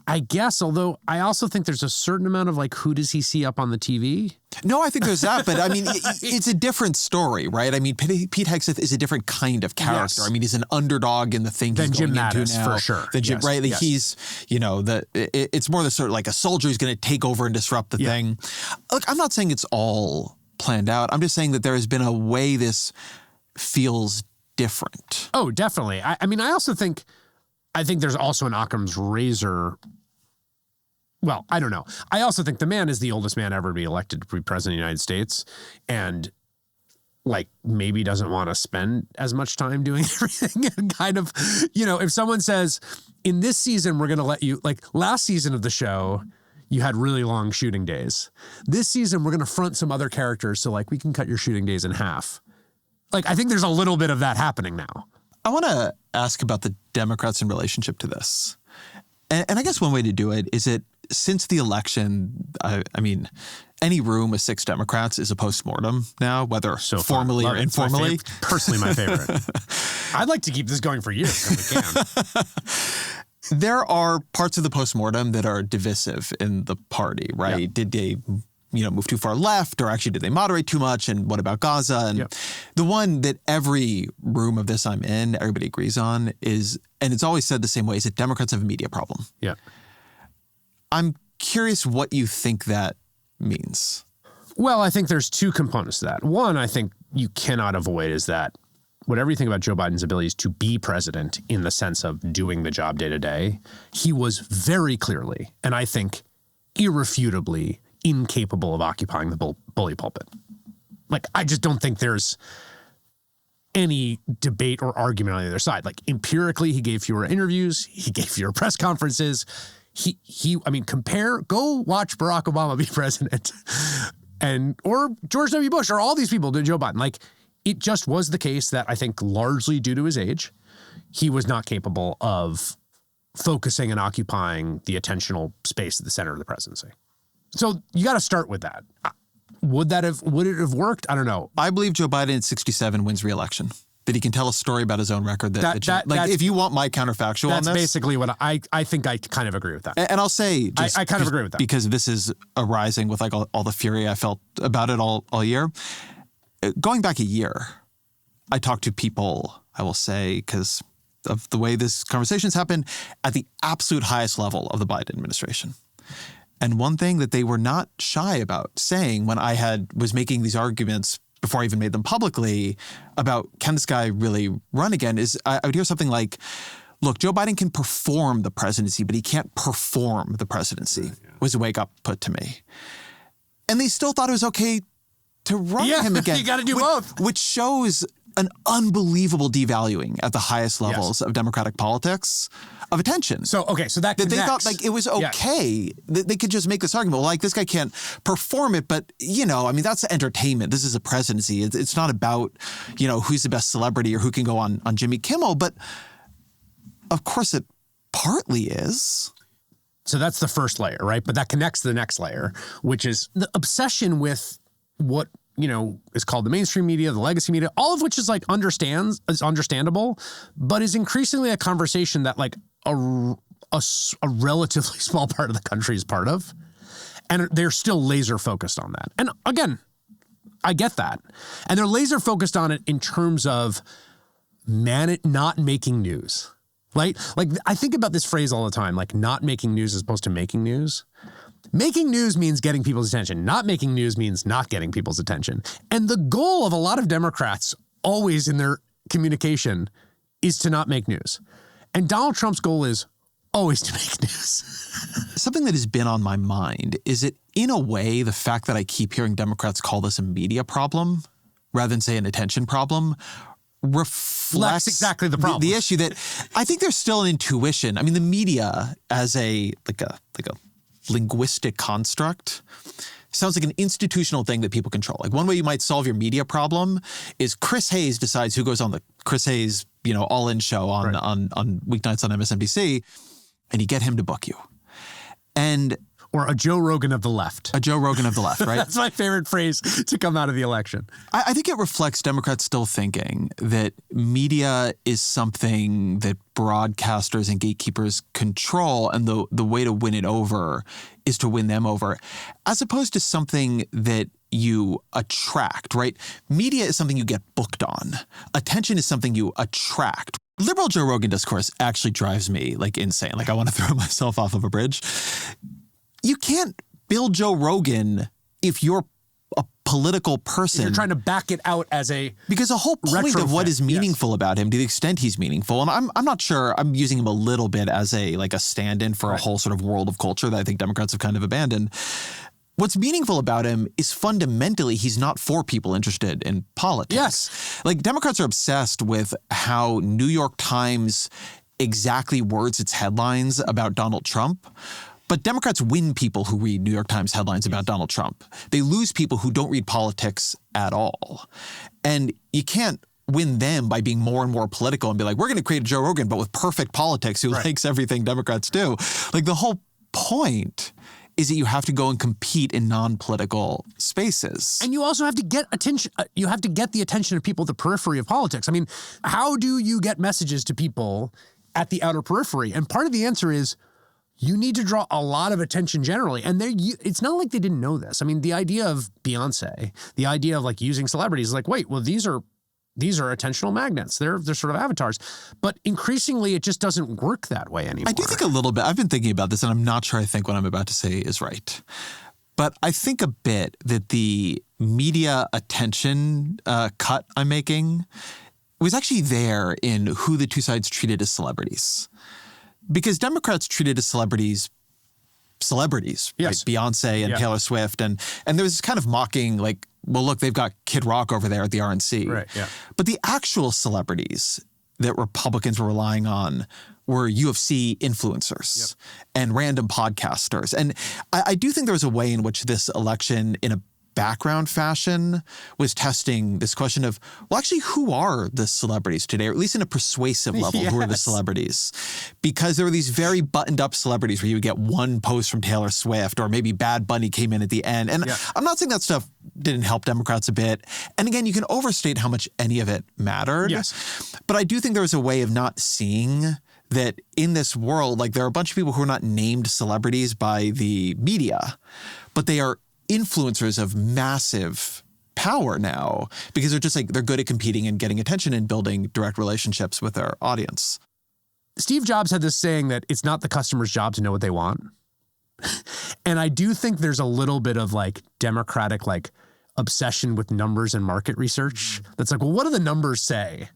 I guess, although I also think there's a certain amount of like, who does he see up on the TV? No, I think there's that, but I mean, it's a different story, right? I mean, Pete Hegseth is a different kind of character. Yes. I mean, he's an underdog in the thing he's going into now. For sure. Right? Like he's, you know, it's more the sort of like a soldier who's going to take over and disrupt the thing. Look, I'm not saying it's all planned out. I'm just saying that there has been a way this feels different. Oh, definitely. I mean, I also think there's also an Occam's razor. Well, I don't know. I also think the man is the oldest man ever to be elected to be president of the United States. And like maybe doesn't want to spend as much time doing everything. And kind of, if someone says, in this season, we're going to let you, like last season of the show, you had really long shooting days. This season, we're going to front some other characters. So like we can cut your shooting days in half. Like, I think there's a little bit of that happening now. I want to ask about the Democrats in relationship to this. And I guess one way to do it is since the election, I mean, any room with 6 Democrats is a postmortem now, whether formally or informally. Personally, my favorite. I'd like to keep this going for years if we can. There are parts of the postmortem that are divisive in the party, right? Yep. Did they, move too far left, or actually did they moderate too much? And what about Gaza? And the one that every room of this I'm in, everybody agrees on is, and it's always said the same way, is that Democrats have a media problem. Yeah. I'm curious what you think that means. Well, I think there's 2 components to that. One, I think you cannot avoid is that whatever you think about Joe Biden's abilities to be president in the sense of doing the job day to day, he was very clearly, and I think irrefutably, incapable of occupying the bully pulpit. Like, I just don't think there's any debate or argument on the other side. Like, empirically, he gave fewer interviews, he gave fewer press conferences. Go watch Barack Obama be president or George W. Bush or all these people to Joe Biden. Like, it just was the case that I think largely due to his age, he was not capable of focusing and occupying the attentional space at the center of the presidency. So you got to start with that. Would it have worked? I don't know. I believe Joe Biden at 67 wins re-election. That he can tell a story about his own record. If you want my counterfactual on this. That's basically what I think I kind of agree with that. And I'll say, I kind of agree with that. Because this is arising with like all the fury I felt about it all year. Going back a year, I talked to people, I will say, because of the way this conversation's happened, at the absolute highest level of the Biden administration. And one thing that they were not shy about saying when I was making these arguments before I even made them publicly about can this guy really run again is I would hear something like, look, Joe Biden can perform the presidency, but he can't perform the presidency, was the way it got put to me. And they still thought it was okay to run him again. You got to do both. Which shows an unbelievable devaluing at the highest levels of Democratic politics of attention. So that they thought like it was okay that they could just make this argument. Well, like this guy can't perform it, but that's entertainment. This is a presidency. It's not about who's the best celebrity or who can go on Jimmy Kimmel. But of course, it partly is. So that's the first layer, right? But that connects to the next layer, which is the obsession with what is called the mainstream media, the legacy media, all of which is like understandable, but is increasingly a conversation that like a relatively small part of the country is part of. And they're still laser focused on that. And again, I get that. And they're laser focused on it in terms of not making news, right? Like I think about this phrase all the time, like not making news as opposed to making news. Making news means getting people's attention. Not making news means not getting people's attention. And the goal of a lot of Democrats always in their communication is to not make news. And Donald Trump's goal is always to make news. Something that has been on my mind is that in a way, the fact that I keep hearing Democrats call this a media problem rather than say an attention problem reflects exactly the problem. The issue that I think there's still an intuition. I mean, the media as a linguistic construct sounds like an institutional thing that people control. Like one way you might solve your media problem is Chris Hayes decides who goes on the Chris Hayes, all-in show on weeknights on MSNBC, and you get him to book you. Or a Joe Rogan of the left. A Joe Rogan of the left, right? That's my favorite phrase to come out of the election. I think it reflects Democrats still thinking that media is something that broadcasters and gatekeepers control, and the way to win it over is to win them over, as opposed to something that you attract, right? Media is something you get booked on. Attention is something you attract. Liberal Joe Rogan discourse actually drives me like insane. Like I want to throw myself off of a bridge. You can't build Joe Rogan if you're a political person. If you're trying to back it out as because the whole point of what is meaningful about him, to the extent he's meaningful, and I'm not sure, I'm using him a little bit as a stand-in for a whole sort of world of culture that I think Democrats have kind of abandoned. What's meaningful about him is fundamentally he's not for people interested in politics. Yes. Like, Democrats are obsessed with how New York Times exactly words its headlines about Donald Trump. But Democrats win people who read New York Times headlines about Donald Trump. They lose people who don't read politics at all. And you can't win them by being more and more political and be like, we're going to create a Joe Rogan, but with perfect politics who likes everything Democrats do. Like, the whole point is that you have to go and compete in non-political spaces. And you also have to get attention. You have to get the attention of people at the periphery of politics. I mean, how do you get messages to people at the outer periphery? And part of the answer is you need to draw a lot of attention generally. And it's not like they didn't know this. I mean, the idea of Beyonce, the idea of like using celebrities, like, wait, well, these are attentional magnets. They're sort of avatars. But increasingly, it just doesn't work that way anymore. I do think a little bit. I've been thinking about this, and I'm not sure I think what I'm about to say is right. But I think a bit that the media attention cut I'm making was actually there in who the two sides treated as celebrities. Because Democrats treated as celebrities, yes, right? Beyonce and Taylor Swift. And there was this kind of mocking, like, well, look, they've got Kid Rock over there at the RNC. Right, yeah. But the actual celebrities that Republicans were relying on were UFC influencers and random podcasters. And I do think there was a way in which this election, in a background fashion, was testing this question of, well, actually, who are the celebrities today, or at least in a persuasive level, who are the celebrities? Because there were these very buttoned up celebrities where you would get one post from Taylor Swift, or maybe Bad Bunny came in at the end. And I'm not saying that stuff didn't help Democrats a bit. And again, you can overstate how much any of it mattered. Yes. But I do think there was a way of not seeing that in this world, like, there are a bunch of people who are not named celebrities by the media, but they are influencers of massive power now, because they're just like, they're good at competing and getting attention and building direct relationships with their audience. Steve Jobs had this saying that it's not the customer's job to know what they want. And I do think there's a little bit of like Democratic like obsession with numbers and market research. That's like, well, what do the numbers say?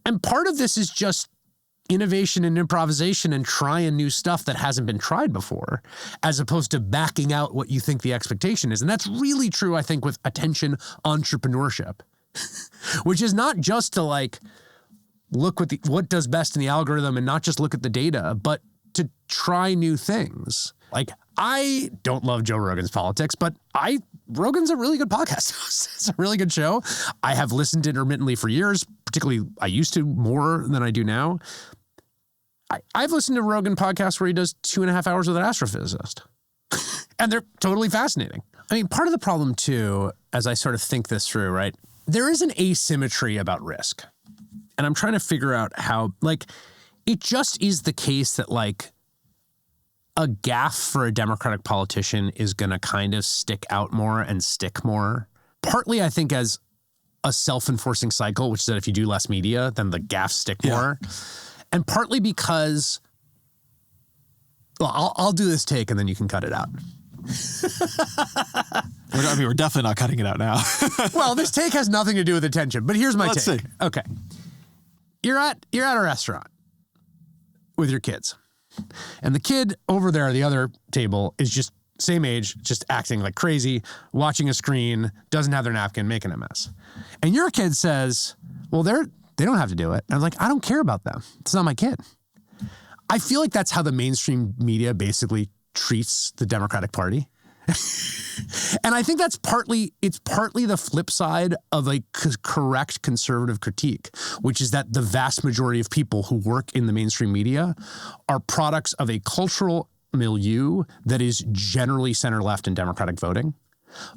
And part of this is just innovation and improvisation and trying new stuff that hasn't been tried before, as opposed to backing out what you think the expectation is. And that's really true, I think, with attention entrepreneurship, which is not just to like look what does best in the algorithm and not just look at the data, but to try new things. Like, I don't love Joe Rogan's politics, but Rogan's a really good podcast host. It's a really good show. I have listened intermittently for years, particularly I used to more than I do now. I've listened to Rogan podcasts where he does 2.5 hours with an astrophysicist. And they're totally fascinating. I mean, part of the problem too, as I sort of think this through, right, there is an asymmetry about risk. And I'm trying to figure out how, like, it just is the case that like a gaffe for a Democratic politician is going to kind of stick out more and stick more. Partly, I think, as a self-enforcing cycle, which is that if you do less media, then the gaffes stick more. And partly because, well, I'll do this take and then you can cut it out. We're definitely not cutting it out now. Well, this take has nothing to do with attention, but here's my Let's take. See. Okay. You're at a restaurant with your kids. And the kid over there at the other table is just same age, just acting like crazy, watching a screen, doesn't have their napkin, making a mess. And your kid says, well, they don't have to do it. And I'm like, I don't care about them. It's not my kid. I feel like that's how the mainstream media basically treats the Democratic Party. And I think it's partly the flip side of a correct conservative critique, which is that the vast majority of people who work in the mainstream media are products of a cultural milieu that is generally center-left in Democratic voting.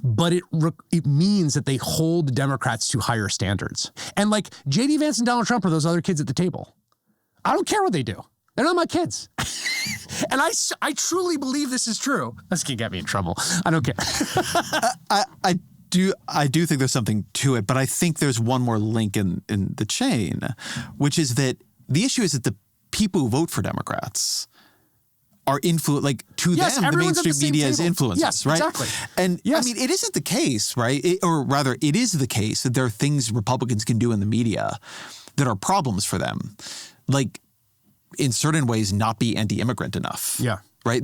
But it means that they hold Democrats to higher standards. And like J.D. Vance and Donald Trump are those other kids at the table. I don't care what they do. They're not my kids. And I truly believe this is true. This can get me in trouble. I don't care. I do think there's something to it, but I think there's one more link in the chain, which is that the issue is that the people who vote for Democrats are them, the mainstream media is influencers, yes, right? Exactly. And I mean, it isn't the case, right? It is the case that there are things Republicans can do in the media that are problems for them. Like, in certain ways, not be anti-immigrant enough. Yeah. right?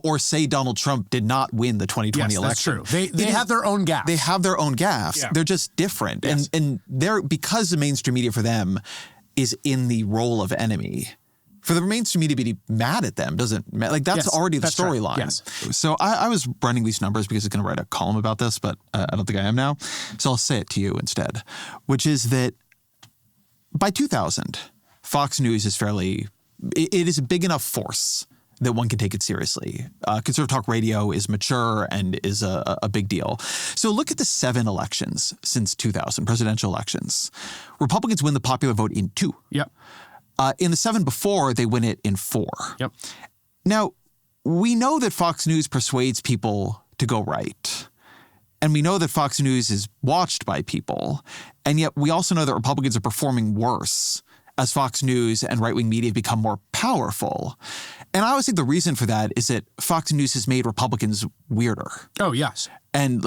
Or say Donald Trump did not win the 2020 election. That's true. They have their own gaffes. They have their own gaffes. Yeah. They're just different. Yes. And they're, because the mainstream media for them is in the role of enemy, for the mainstream media to be mad at them doesn't matter. Like, that's already the storyline. Right. Yes. So I was running these numbers because I was going to write a column about this, but I don't think I am now. So I'll say it to you instead, which is that by 2000, Fox News is it is a big enough force that one can take it seriously. Conservative talk radio is mature and is a big deal. So look at the 7 elections since 2000, presidential elections. Republicans win the popular vote in 2. Yep. In the 7 before, they win it in 4. Yep. Now, we know that Fox News persuades people to go right. And we know that Fox News is watched by people. And yet we also know that Republicans are performing worse as Fox News and right-wing media become more powerful. And I always think the reason for that is that Fox News has made Republicans weirder. Oh, yes. And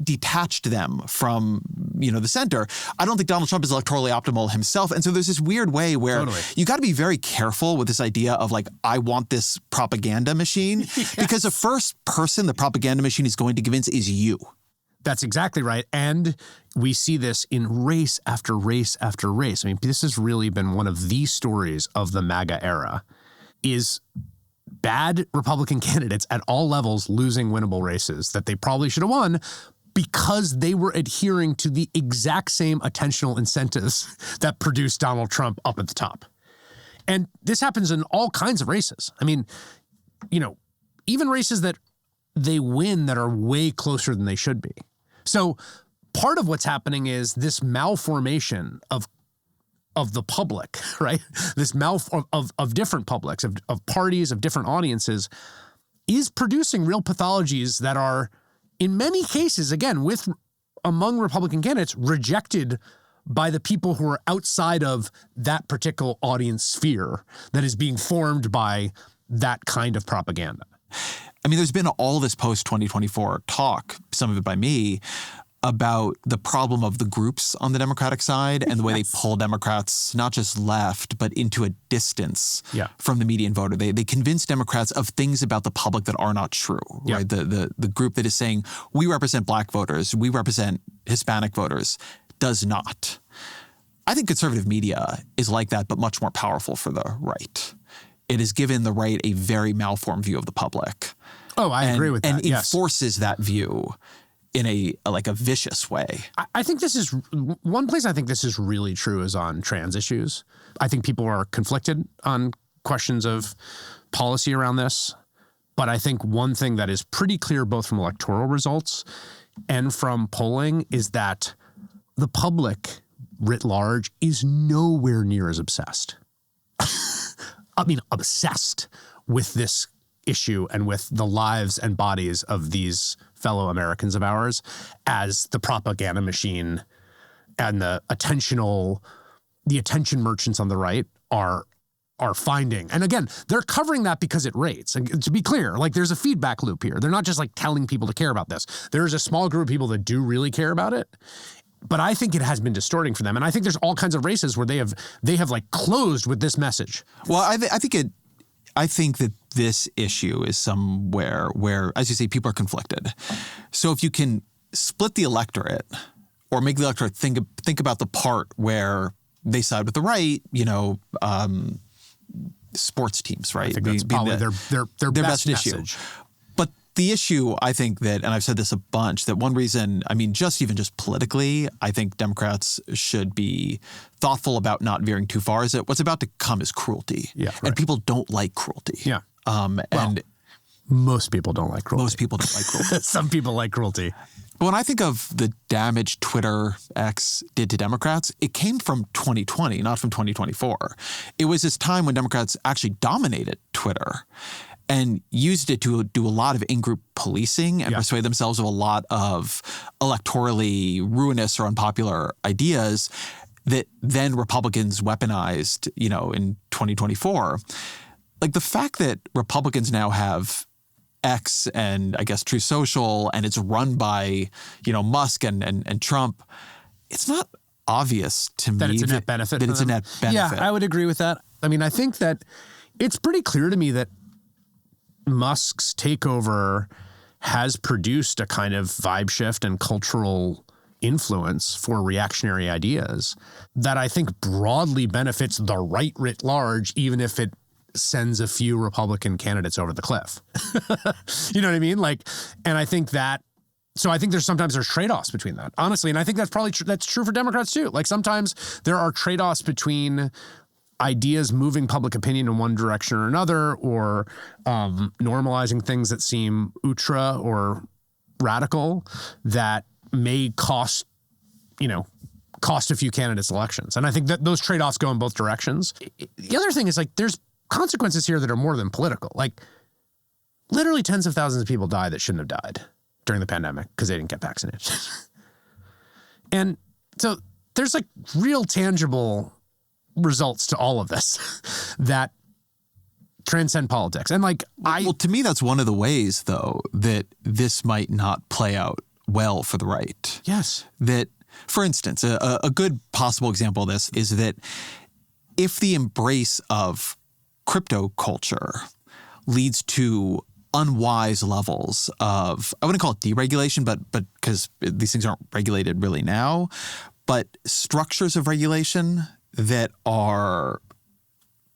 detached them from, the center. I don't think Donald Trump is electorally optimal himself. And so there's this weird way where you got to be very careful with this idea of I want this propaganda machine. Yes. Because the first person the propaganda machine is going to convince is you. That's exactly right. And we see this in race after race after race. I mean, this has really been one of the stories of the MAGA era, is bad Republican candidates at all levels losing winnable races that they probably should have won because they were adhering to the exact same attentional incentives that produced Donald Trump up at the top. And this happens in all kinds of races. I mean, even races that they win that are way closer than they should be. So part of what's happening is this malformation of the public, right? This of different publics, of parties, of different audiences, is producing real pathologies that are, in many cases, again, among Republican candidates, rejected by the people who are outside of that particular audience sphere that is being formed by that kind of propaganda. I mean, there's been all this post-2024 talk, some of it by me, about the problem of the groups on the Democratic side and the way they pull Democrats, not just left, but into a distance from the median voter. They convince Democrats of things about the public that are not true, right? The group that is saying, we represent Black voters, we represent Hispanic voters, does not. I think conservative media is like that, but much more powerful for the right. It has given the right a very malformed view of the public. Oh, I agree with that. And enforces that view in a vicious way. I think this is one place I think this is really true is on trans issues. I think people are conflicted on questions of policy around this. But I think one thing that is pretty clear both from electoral results and from polling is that the public writ large is nowhere near as obsessed. Obsessed with this issue and with the lives and bodies of these fellow Americans of ours as the propaganda machine and the attention merchants on the right are finding. And again, they're covering that because it rates. And to be clear, there's a feedback loop here. They're not just telling people to care about this. There's a small group of people that do really care about it. But I think it has been distorting for them. And I think there's all kinds of races where they have closed with this message. Well, I think that this issue is somewhere where, as you say, people are conflicted. So if you can split the electorate or make the electorate think about the part where they side with the right, sports teams, right? I think that's probably their best issue. But the issue, I think that, and I've said this a bunch, that one reason, just politically, I think Democrats should be thoughtful about not veering too far is that what's about to come is cruelty. Yeah, right. And people don't like cruelty. Yeah. And most people don't like cruelty. Most people don't like cruelty. Some people like cruelty. When I think of the damage Twitter X did to Democrats, it came from 2020, not from 2024. It was this time when Democrats actually dominated Twitter and used it to do a lot of in-group policing and persuade themselves of a lot of electorally ruinous or unpopular ideas that then Republicans weaponized, in 2024. The fact that Republicans now have X and I guess True Social and it's run by, Musk and Trump, it's not obvious to me that it's a net benefit. That it's a net benefit. Yeah, I would agree with that. I think that it's pretty clear to me that Musk's takeover has produced a kind of vibe shift and cultural influence for reactionary ideas that I think broadly benefits the right writ large, even if it sends a few Republican candidates over the cliff. You know what I mean? And I think that, so I think there's trade-offs between that, honestly. And I think that's probably that's true for Democrats too. Sometimes there are trade-offs between ideas moving public opinion in one direction or another, or normalizing things that seem ultra or radical that may cost a few candidates elections. And I think that those trade-offs go in both directions. The other thing is there's consequences here that are more than political. Literally tens of thousands of people died that shouldn't have died during the pandemic because they didn't get vaccinated. And so there's real tangible results to all of this that transcend politics. And well, to me, that's one of the ways, though, that this might not play out well for the right. Yes. That, for instance, a good possible example of this is that if the embrace of crypto culture leads to unwise levels of, I wouldn't call it deregulation, but because these things aren't regulated really now, but structures of regulation that are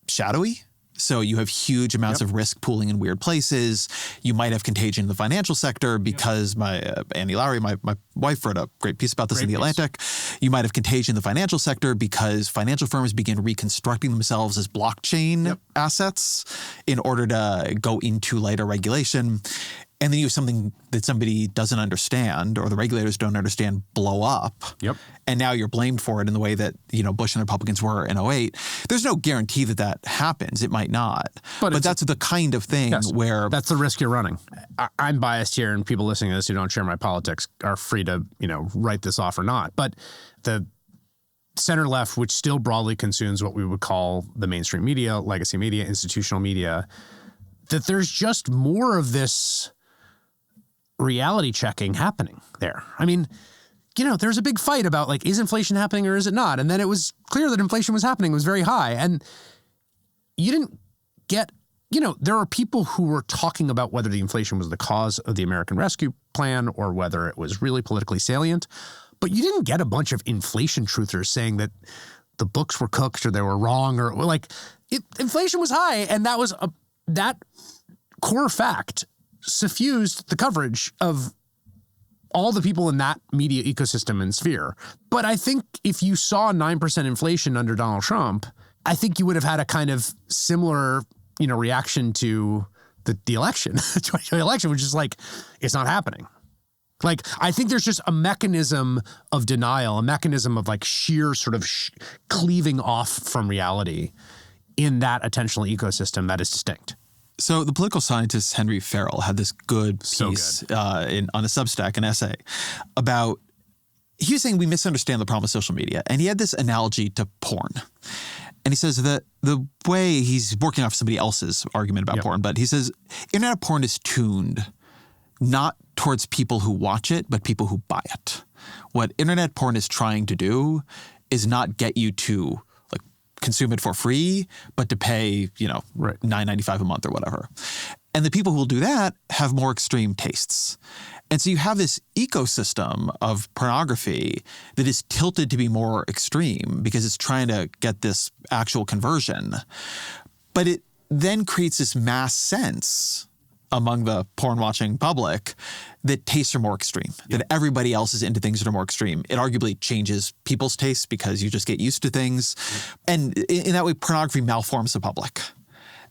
shadowy. So you have huge amounts of risk pooling in weird places. You might have contagion in the financial sector because Annie Lowry, my wife, wrote a great piece about this in The Atlantic. You might have contagion in the financial sector because financial firms begin reconstructing themselves as blockchain assets in order to go into lighter regulation. And then you have something that somebody doesn't understand or the regulators don't understand blow up. Yep. And now you're blamed for it in the way that, Bush and the Republicans were in 2008. There's no guarantee that that happens. It might not. But that's the kind of thing where... That's the risk you're running. I'm biased here, and people listening to this who don't share my politics are free to, write this off or not. But the center left, which still broadly consumes what we would call the mainstream media, legacy media, institutional media, that there's just more of this reality checking happening there. I mean, there's a big fight about is inflation happening or is it not? And then it was clear that inflation was happening. It was very high. And you didn't get, there are people who were talking about whether the inflation was the cause of the American Rescue Plan or whether it was really politically salient. But you didn't get a bunch of inflation truthers saying that the books were cooked or they were wrong or inflation was high. And that was that core fact suffused the coverage of all the people in that media ecosystem and sphere. But I think if you saw 9% inflation under Donald Trump, I think you would have had a kind of similar, reaction to the election, the 2020 election, which is it's not happening. I think there's just a mechanism of denial, a mechanism of sheer sort of cleaving off from reality in that attentional ecosystem that is distinct. So the political scientist Henry Farrell had this good piece on a Substack, an essay, about, he was saying we misunderstand the problem of social media. And he had this analogy to porn. And he says that the way he's working off somebody else's argument about porn, but he says internet porn is tuned not towards people who watch it, but people who buy it. What internet porn is trying to do is not get you to consume it for free, but to pay, $9.95 a month or whatever. And the people who will do that have more extreme tastes. And so you have this ecosystem of pornography that is tilted to be more extreme because it's trying to get this actual conversion. But it then creates this mass sense among the porn-watching public that tastes are more extreme, that everybody else is into things that are more extreme. It arguably changes people's tastes because you just get used to things. And in that way, pornography malforms the public.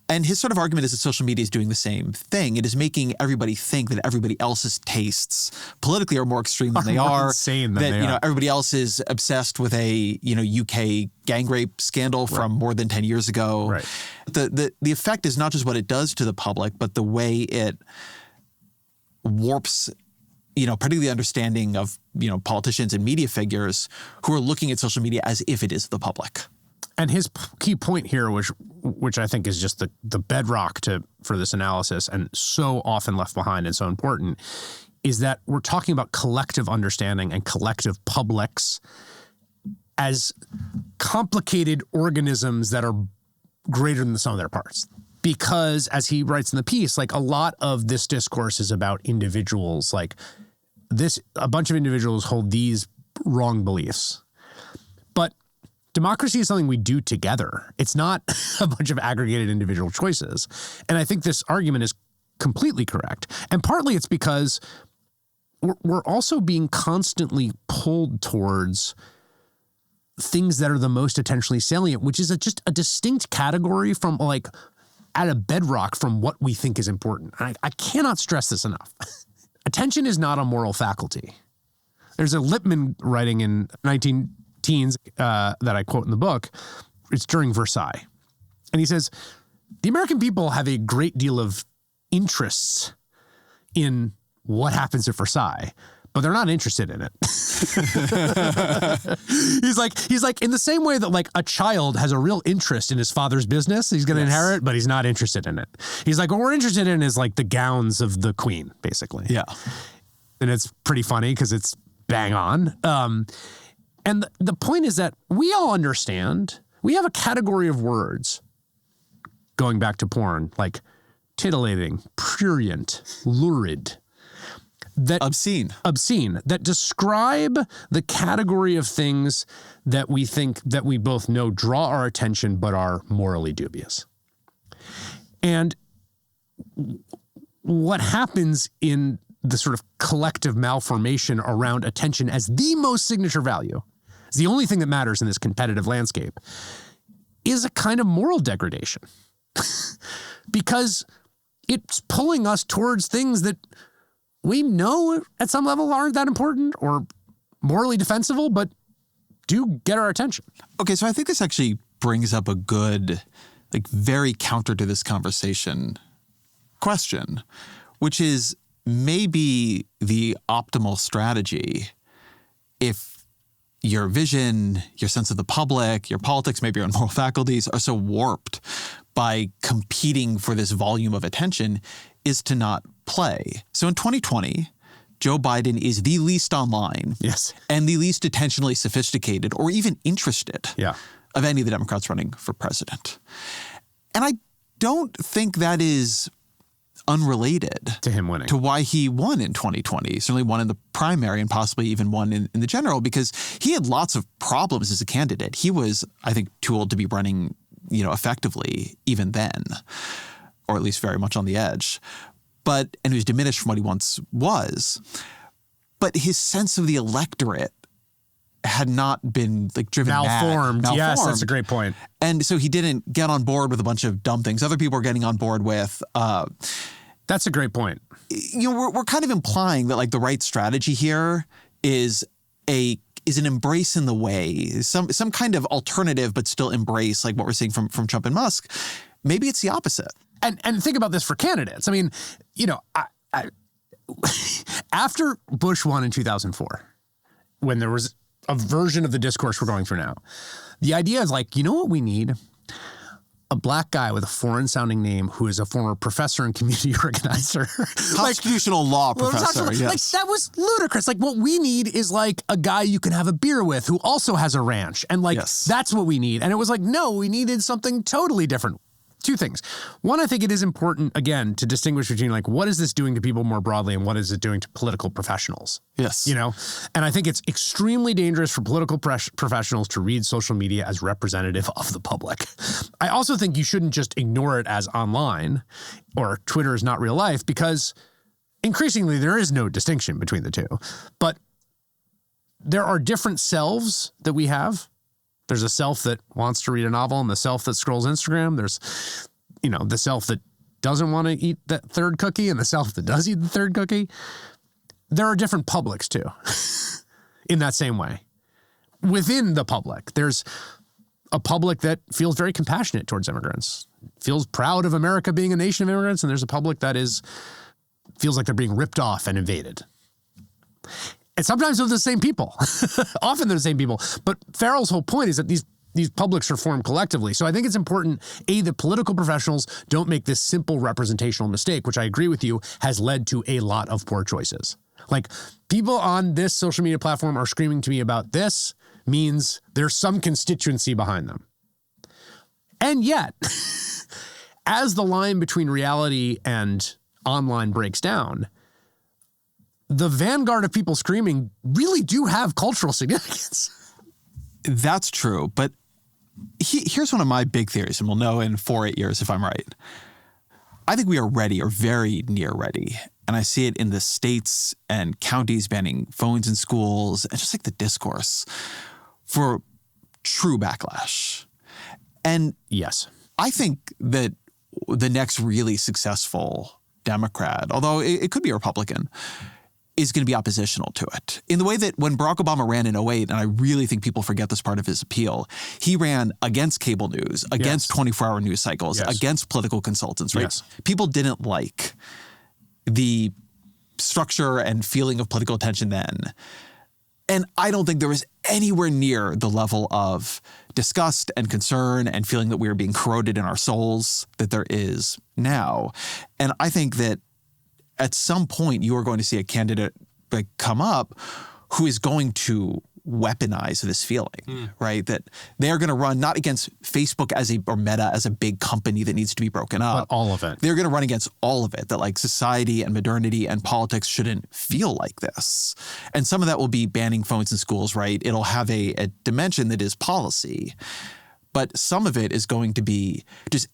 And his sort of argument is that social media is doing the same thing. It is making everybody think that everybody else's tastes politically are more extreme than they are. Insane than they are. Everybody else is obsessed with a UK gang rape scandal from more than 10 years ago. Right. The effect is not just what it does to the public, but the way it warps, particularly understanding of, politicians and media figures who are looking at social media as if it is the public. And his key point here, which I think is just the bedrock for this analysis and so often left behind and so important, is that we're talking about collective understanding and collective publics as complicated organisms that are greater than the sum of their parts. because, as he writes in the piece, like a lot of this discourse is about individuals. Like a bunch of individuals hold these wrong beliefs. But democracy is something we do together. It's not a bunch of aggregated individual choices. And I think this argument is completely correct. And partly it's because we're also being constantly pulled towards things that are the most attentionally salient, which is just a distinct category from like at a bedrock from what we think is important. I cannot stress this enough. Attention is not a moral faculty. There's a Lippmann writing in 19-teens that I quote in the book. It's during Versailles. And he says, the American people have a great deal of interests in what happens at Versailles, but they're not interested in it. He's like, in the same way that like a child has a real interest in his father's business, he's going to inherit, but he's not interested in it. He's like, what we're interested in is like the gowns of the queen, basically. Yeah. And it's pretty funny because it's bang on. And the point is that we all understand, we have a category of words, going back to porn, like titillating, prurient, lurid, that obscene, that describe the category of things that we think that we both know draw our attention but are morally dubious. And what happens in the sort of collective malformation around attention as the most signature value, is the only thing that matters in this competitive landscape, is a kind of moral degradation. Because it's pulling us towards things that we know at some level aren't that important or morally defensible, but do get our attention. Okay, so I think this actually brings up a good, like very counter to this conversation question, which is maybe the optimal strategy if your vision, your sense of the public, your politics, maybe your own moral faculties are so warped by competing for this volume of attention is to not play. So in 2020, Joe Biden is the least online and the least attentionally sophisticated or even interested of any of the Democrats running for president. And I don't think that is unrelated to him winning, to why he won in 2020, certainly won in the primary and possibly even won in the general, because he had lots of problems as a candidate. He was, I think, too old to be running, effectively even then, or at least very much on the edge. And he was diminished from what he once was. But his sense of the electorate had not been like driven malformed. Yes, that's a great point. And so he didn't get on board with a bunch of dumb things other people were getting on board with. That's a great point. We're kind of implying that like the right strategy here is an embrace in the way, some kind of alternative, but still embrace like what we're seeing from Trump and Musk. Maybe it's the opposite. And think about this for candidates. I mean, I after Bush won in 2004, when there was a version of the discourse we're going through now, the idea is like, you know what we need? A black guy with a foreign-sounding name who is a former professor and community organizer. Constitutional law professor, yes. Like, that was ludicrous. Like, what we need is, like, a guy you can have a beer with who also has a ranch. And, like, that's what we need. And it was like, no, we needed something totally different. Two things. One, I think it is important, again, to distinguish between, like, what is this doing to people more broadly and what is it doing to political professionals? Yes. And I think it's extremely dangerous for political professionals to read social media as representative of the public. I also think you shouldn't just ignore it as online or Twitter is not real life, because increasingly there is no distinction between the two. But there are different selves that we have. There's a self that wants to read a novel and the self that scrolls Instagram. There's, the self that doesn't want to eat that third cookie and the self that does eat the third cookie. There are different publics too, in that same way. Within the public, there's a public that feels very compassionate towards immigrants, feels proud of America being a nation of immigrants, and there's a public that feels like they're being ripped off and invaded. And sometimes they're the same people. Often they're the same people. But Farrell's whole point is that these publics are formed collectively. So I think it's important, that political professionals don't make this simple representational mistake, which I agree with you, has led to a lot of poor choices. Like, people on this social media platform are screaming to me about this means there's some constituency behind them. And yet, as the line between reality and online breaks down, the vanguard of people screaming really do have cultural significance. That's true. But here's one of my big theories, and we'll know in 4 or 8 years if I'm right. I think we are ready, or very near ready. And I see it in the states and counties banning phones in schools, and just like the discourse for true backlash. And yes, I think that the next really successful Democrat, although it could be a Republican, is going to be oppositional to it. In the way that when Barack Obama ran in 2008, and I really think people forget this part of his appeal, he ran against cable news, against 24-hour news cycles, against political consultants, right? Yes. People didn't like the structure and feeling of political attention then. And I don't think there was anywhere near the level of disgust and concern and feeling that we were being corroded in our souls that there is now. And I think that at some point you are going to see a candidate come up who is going to weaponize this feeling, right? That they're going to run not against Facebook or Meta as a big company that needs to be broken up. But all of it. They're going to run against all of it, that like society and modernity and politics shouldn't feel like this. And some of that will be banning phones in schools, right? It'll have a dimension that is policy. But some of it is going to be just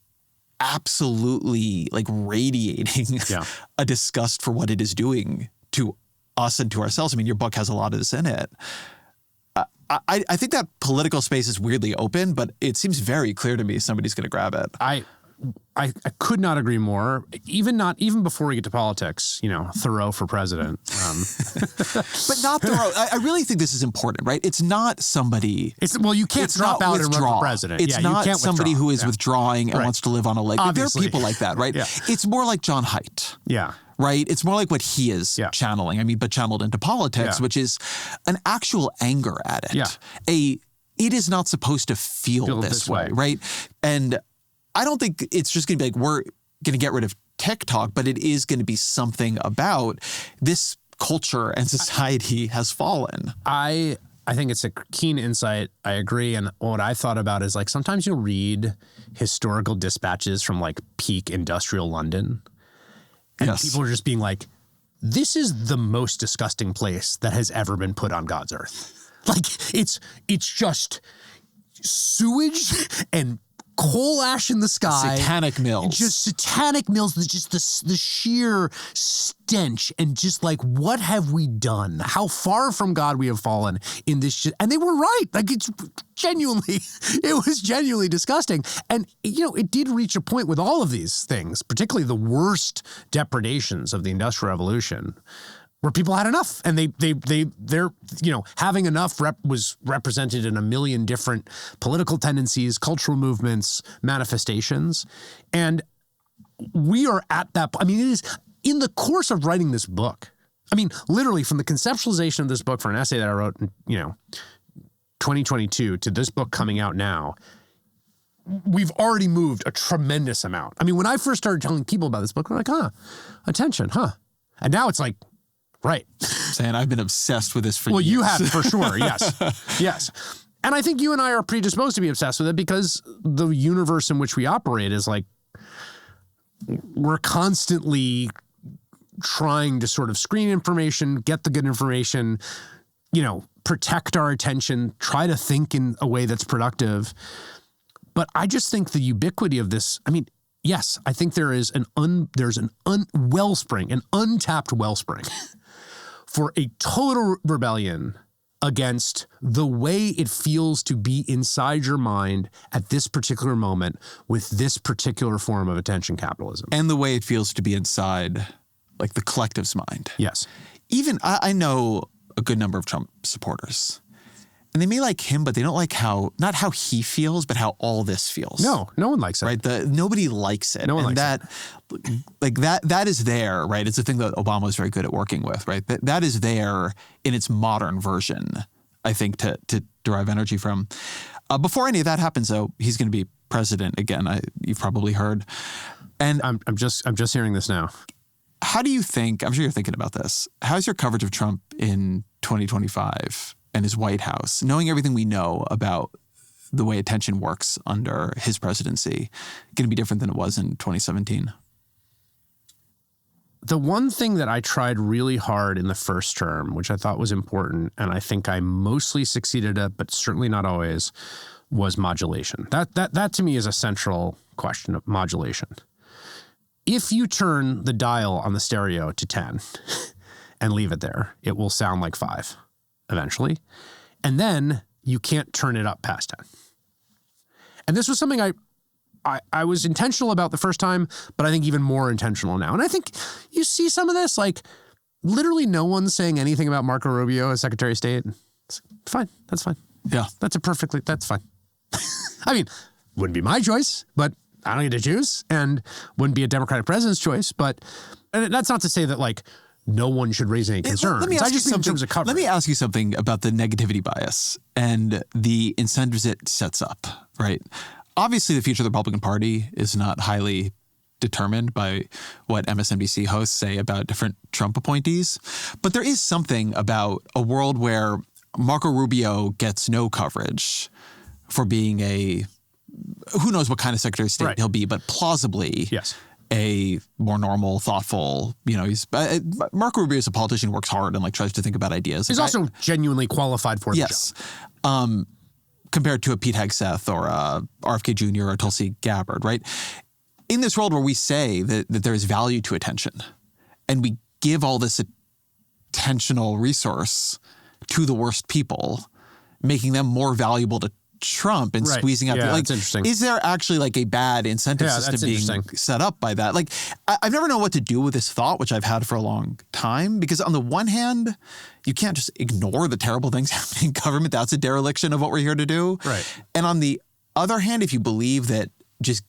absolutely like radiating a disgust for what it is doing to us and to ourselves. I mean, your book has a lot of this in it. I think that political space is weirdly open, but it seems very clear to me somebody's going to grab it. I could not agree more. Even before we get to politics, Thoreau for president. But not Thoreau. I really think this is important, right? It's not somebody. You can't drop out and run for president. It's not somebody who is withdrawing and wants to live on a lake. Obviously. There are people like that, right? It's more like John Haidt. Yeah. Right? It's more like what he is channeling. I mean, but channeled into politics, which is an actual anger at it. Yeah. It is not supposed to feel this way, right? And I don't think it's just going to be like, we're going to get rid of TikTok, but it is going to be something about this culture and society has fallen. I think it's a keen insight. I agree. And what I thought about is like, sometimes you'll read historical dispatches from like peak industrial London. And people are just being like, this is the most disgusting place that has ever been put on God's earth. Like, it's just sewage and coal ash in the sky. Satanic mills. Just satanic mills. Just the sheer stench and just like, what have we done? How far from God we have fallen in this shit. And they were right. Like, it was genuinely disgusting. And, it did reach a point with all of these things, particularly the worst depredations of the Industrial Revolution, where people had enough, and they're having enough was represented in a million different political tendencies, cultural movements, manifestations. And we are at that. I mean, it is in the course of writing this book. I mean, literally from the conceptualization of this book for an essay that I wrote in, 2022 to this book coming out now, we've already moved a tremendous amount. I mean, when I first started telling people about this book, we're like, attention, and now it's like, right. Saying I've been obsessed with this for years. Well, you have for sure. Yes. Yes. And I think you and I are predisposed to be obsessed with it because the universe in which we operate is like, we're constantly trying to sort of screen information, get the good information, protect our attention, try to think in a way that's productive. But I just think the ubiquity of this, I mean, yes, I think there's an wellspring, an untapped wellspring for a total rebellion against the way it feels to be inside your mind at this particular moment with this particular form of attention capitalism. And the way it feels to be inside, like, the collective's mind. Yes. Even, I know a good number of Trump supporters. And they may like him, but they don't like not how he feels, but how all this feels. No one likes it. Right? Nobody likes it. No one likes it. Like that is there, right? It's a thing that Obama was very good at working with, right? That is there in its modern version, I think, to derive energy from. Before any of that happens, though, he's going to be president again. You've probably heard. And I'm just hearing this now. How do you think, I'm sure you're thinking about this, how's your coverage of Trump in 2025 and his White House, knowing everything we know about the way attention works under his presidency going to be different than it was in 2017? The one thing that I tried really hard in the first term, which I thought was important, and I think I mostly succeeded at, but certainly not always, was modulation. That to me is a central question of modulation. If you turn the dial on the stereo to 10 and leave it there, it will sound like 5 eventually. And then you can't turn it up past 10. And this was something I was intentional about the first time, but I think even more intentional now. And I think you see some of this, like literally no one's saying anything about Marco Rubio as Secretary of State. It's fine. That's fine. Yeah. That's fine. I mean, wouldn't be my choice, but I don't get to choose, and wouldn't be a Democratic president's choice. But and that's not to say that like no one should raise any concerns. Let me ask you something. In terms of coverage. Let me ask you something about the negativity bias and the incentives it sets up, right? Obviously, the future of the Republican Party is not highly determined by what MSNBC hosts say about different Trump appointees. But there is something about a world where Marco Rubio gets no coverage for being who knows what kind of Secretary of State he'll be, but plausibly a more normal, thoughtful, Marco Rubio is a politician who works hard and like tries to think about ideas. He's also genuinely qualified for the job. Compared to a Pete Hegseth or a RFK Jr. or Tulsi Gabbard, right? In this world where we say that there is value to attention and we give all this attentional resource to the worst people, making them more valuable to Trump and squeezing out that's interesting. Is there actually like a bad incentive system being set up by that? Like, I've never known what to do with this thought, which I've had for a long time, because on the one hand, you can't just ignore the terrible things happening in government. That's a dereliction of what we're here to do. Right. And on the other hand, if you believe that just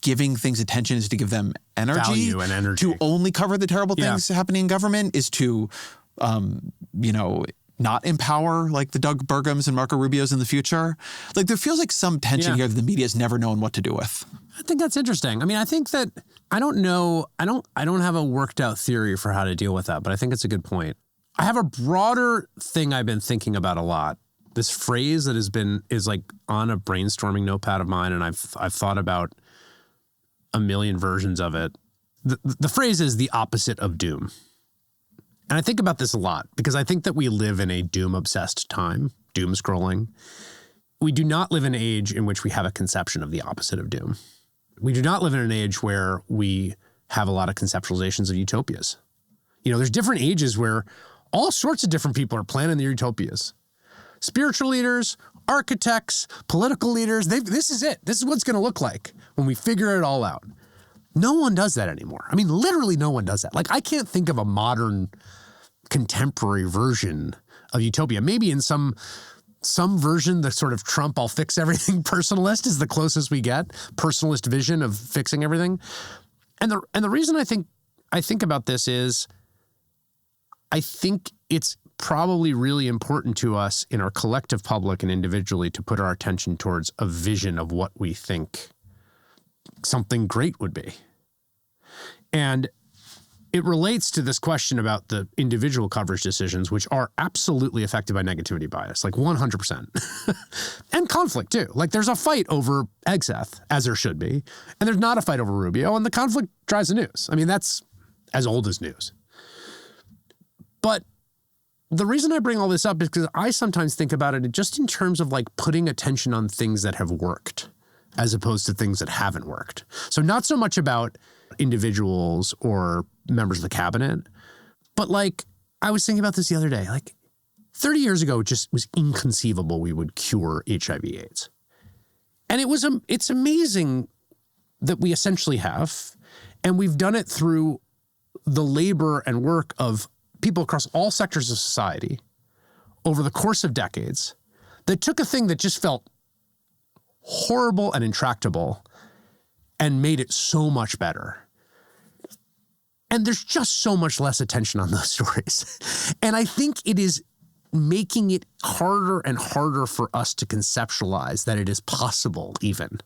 giving things attention is to give them value and energy, to only cover the terrible things happening in government is to, not empower like the Doug Burgums and Marco Rubios in the future. Like there feels like some tension here that the media has never known what to do with. I think that's interesting. I mean, I think that I don't know. I don't have a worked out theory for how to deal with that, but I think it's a good point. I have a broader thing I've been thinking about a lot. This phrase that is like on a brainstorming notepad of mine, and I've thought about a million versions of it. The phrase is the opposite of doom. And I think about this a lot because I think that we live in a doom-obsessed time, doom scrolling. We do not live in an age in which we have a conception of the opposite of doom. We do not live in an age where we have a lot of conceptualizations of utopias. There's different ages where all sorts of different people are planning their utopias. Spiritual leaders, architects, political leaders, this is it. This is what it's going to look like when we figure it all out. No one does that anymore. I mean, literally no one does that. Like, I can't think of a modern contemporary version of utopia. Maybe in some version, the sort of Trump, I'll fix everything personalist is the closest we get. Personalist vision of fixing everything. And the reason I think about this is I think it's probably really important to us in our collective public and individually to put our attention towards a vision of what we think something great would be. And it relates to this question about the individual coverage decisions, which are absolutely affected by negativity bias, like 100%. And conflict too. Like there's a fight over Hegseth, as there should be, and there's not a fight over Rubio, and the conflict drives the news. I mean, that's as old as news. But the reason I bring all this up is because I sometimes think about it just in terms of like putting attention on things that have worked as opposed to things that haven't worked. So not so much about individuals or members of the cabinet, but like I was thinking about this the other day, like 30 years ago, it just was inconceivable we would cure HIV/AIDS. And it's amazing that we essentially have, and we've done it through the labor and work of people across all sectors of society over the course of decades that took a thing that just felt horrible and intractable and made it so much better. And there's just so much less attention on those stories. And I think it is making it harder and harder for us to conceptualize that it is possible even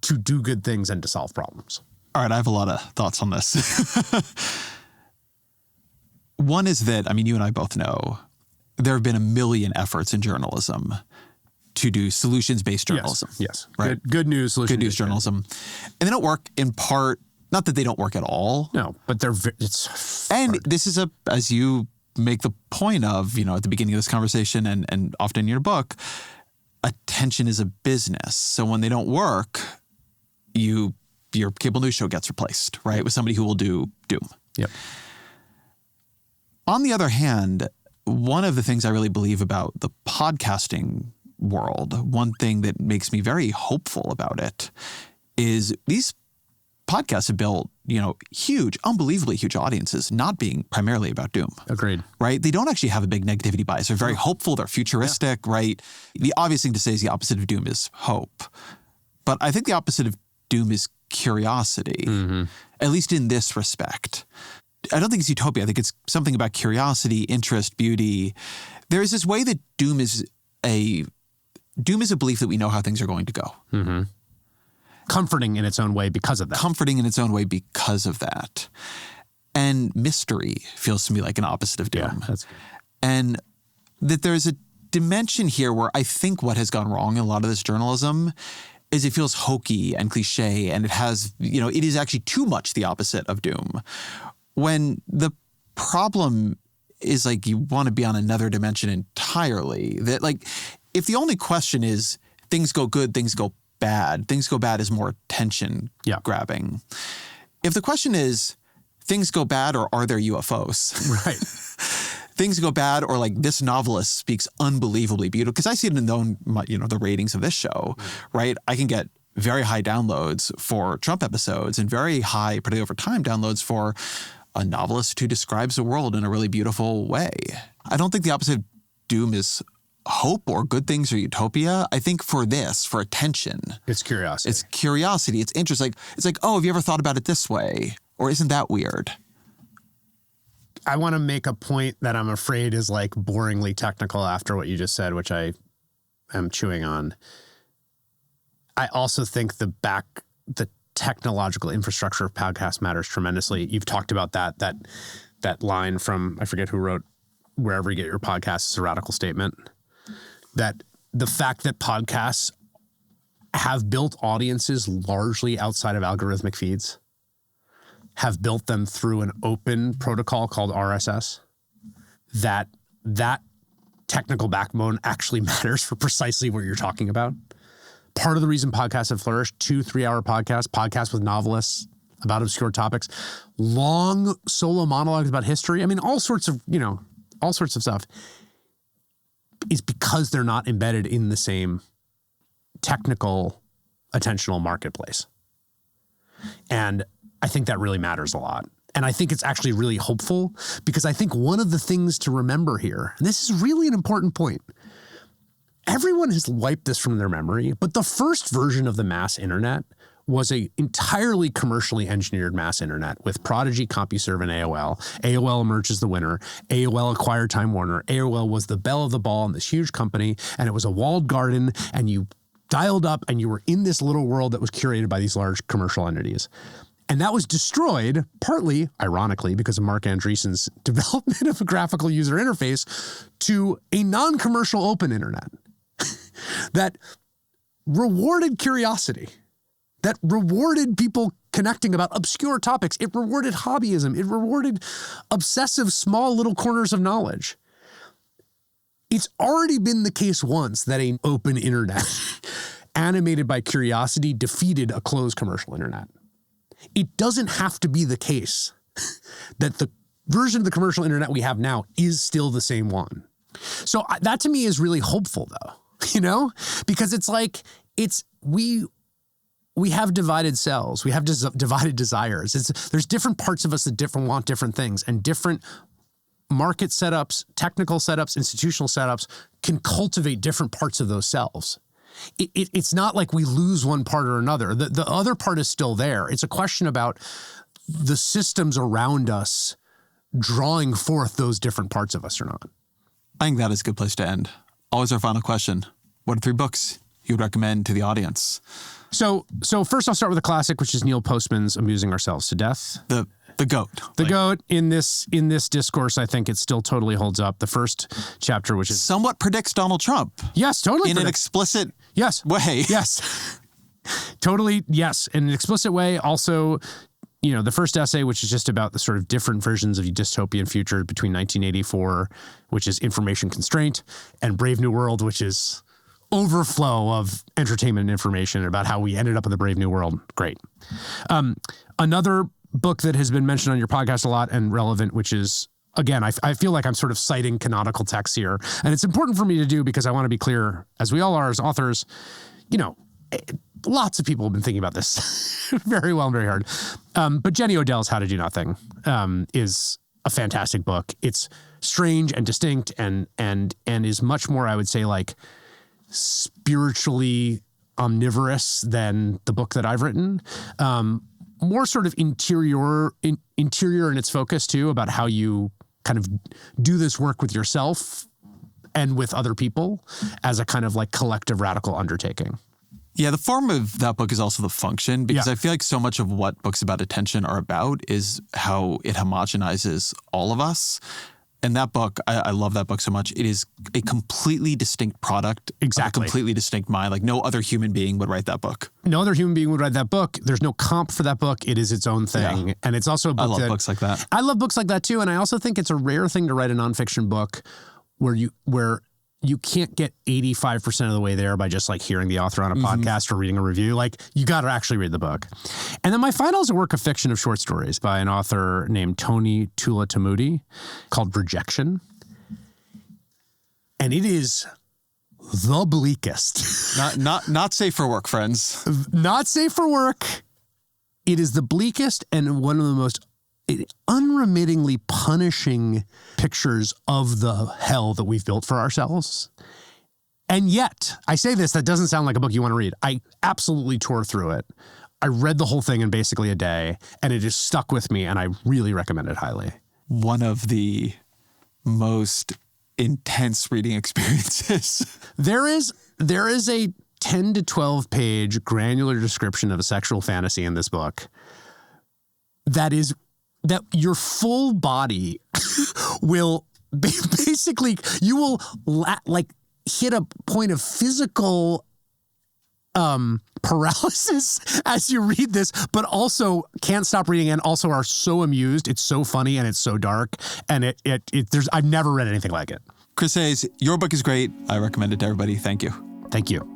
to do good things and to solve problems. All right, I have a lot of thoughts on this. One is that, I mean, you and I both know there have been a million efforts in journalism to do solutions-based journalism. Yes. Right? Good news, Good news journalism. And they don't work in part, not that they don't work at all. No, but it's And hard. this is as you make the point of, at the beginning of this conversation and often in your book, attention is a business. So when they don't work, your cable news show gets replaced, right? With somebody who will do doom. Yep. On the other hand, one of the things I really believe about the podcasting world, one thing that makes me very hopeful about it, is these podcasts have built, huge, unbelievably huge audiences, not being primarily about doom. Agreed. Right? They don't actually have a big negativity bias. They're very hopeful. They're futuristic, right? The obvious thing to say is the opposite of doom is hope. But I think the opposite of doom is curiosity, at least in this respect. I don't think it's utopia. I think it's something about curiosity, interest, beauty. There is this way that doom is a belief that we know how things are going to go. Mm-hmm. Comforting in its own way because of that. Comforting in its own way because of that. And mystery feels to me like an opposite of doom. Yeah, that's good. And that there's a dimension here where I think what has gone wrong in a lot of this journalism is it feels hokey and cliche, and it has, it is actually too much the opposite of doom. When the problem is like you want to be on another dimension entirely. That if the only question is things go good, things go bad is more attention grabbing. If the question is things go bad or are there UFOs? Right. Things go bad or this novelist speaks unbelievably beautiful. Because I see it in the ratings of this show, right? I can get very high downloads for Trump episodes and very high, particularly over time, downloads for a novelist who describes the world in a really beautiful way. I don't think the opposite of doom is hope or good things or utopia. I think for attention, it's curiosity. It's curiosity. It's interest. Oh, have you ever thought about it this way? Or isn't that weird? I want to make a point that I'm afraid is boringly technical after what you just said, which I am chewing on. I also think the technological infrastructure of podcasts matters tremendously. You've talked about that line from, I forget who wrote, "Wherever you get your podcasts is a radical statement." That the fact that podcasts have built audiences largely outside of algorithmic feeds, have built them through an open protocol called RSS, that technical backbone actually matters for precisely what you're talking about. Part of the reason podcasts have flourished, 2-3 hour podcasts with novelists about obscure topics, long solo monologues about history. I mean, all sorts of stuff, is because they're not embedded in the same technical attentional marketplace. And I think that really matters a lot. And I think it's actually really hopeful, because I think one of the things to remember here, and this is really an important point, everyone has wiped this from their memory, but the first version of the mass internet was a entirely commercially engineered mass internet with Prodigy, CompuServe, and AOL. AOL emerged as the winner. AOL acquired Time Warner. AOL was the belle of the ball in this huge company, and it was a walled garden, and you dialed up and you were in this little world that was curated by these large commercial entities. And that was destroyed, partly, ironically, because of Mark Andreessen's development of a graphical user interface to a non-commercial open internet that rewarded curiosity, that rewarded people connecting about obscure topics. It rewarded hobbyism. It rewarded obsessive small little corners of knowledge. It's already been the case once that an open internet animated by curiosity defeated a closed commercial internet. It doesn't have to be the case that the version of the commercial internet we have now is still the same one. So that to me is really hopeful, though, because we have divided selves. We have divided desires. There's different parts of us that want different things, and different market setups, technical setups, institutional setups can cultivate different parts of those selves. It's not like we lose one part or another. The other part is still there. It's a question about the systems around us drawing forth those different parts of us or not. I think that is a good place to end. Always our final question. What are 3 books you would recommend to the audience? So first I'll start with a classic, which is Neil Postman's Amusing Ourselves to Death. The The GOAT. The GOAT in this discourse, I think it still totally holds up. The first chapter, which is somewhat predicts Donald Trump. Yes, totally. In an explicit way. Yes. Totally, yes. In an explicit way. Also, the first essay, which is just about the sort of different versions of a dystopian future between 1984, which is information constraint, and Brave New World, which is overflow of entertainment and information about how we ended up in the Brave New World. Great. Another book that has been mentioned on your podcast a lot and relevant, which is, again, I feel like I'm sort of citing canonical texts here. And it's important for me to do because I want to be clear, as we all are as authors, lots of people have been thinking about this very well and very hard. But Jenny Odell's How to Do Nothing is a fantastic book. It's strange and distinct and is much more, I would say, like spiritually omnivorous than the book that I've written. More sort of interior in its focus too, about how you kind of do this work with yourself and with other people as a kind of like collective radical undertaking. Yeah, the form of that book is also the function, because I feel like so much of what books about attention are about is how it homogenizes all of us. And that book, I love that book so much. It is a completely distinct product. Exactly. Of a completely distinct mind. Like no other human being would write that book. No other human being would write that book. There's no comp for that book. It is its own thing. Yeah. And it's also a book I love books like that. I love books like that too. And I also think it's a rare thing to write a nonfiction book where you can't get 85% of the way there by just like hearing the author on a podcast or reading a review. Like you got to actually read the book. And then my final is a work of fiction of short stories by an author named Tony Tulatamudi called Rejection. And it is the bleakest. Not safe for work, friends. Not safe for work. It is the bleakest and one of the most unremittingly punishing pictures of the hell that we've built for ourselves. And yet, I say this, that doesn't sound like a book you want to read. I absolutely tore through it. I read the whole thing in basically a day, and it just stuck with me, and I really recommend it highly. One of the most intense reading experiences. There is a 10 to 12 page granular description of a sexual fantasy in this book that your full body will basically, you will hit a point of physical paralysis as you read this, but also can't stop reading and also are so amused. It's so funny and it's so dark. And I've never read anything like it. Chris Hayes, your book is great. I recommend it to everybody. Thank you. Thank you.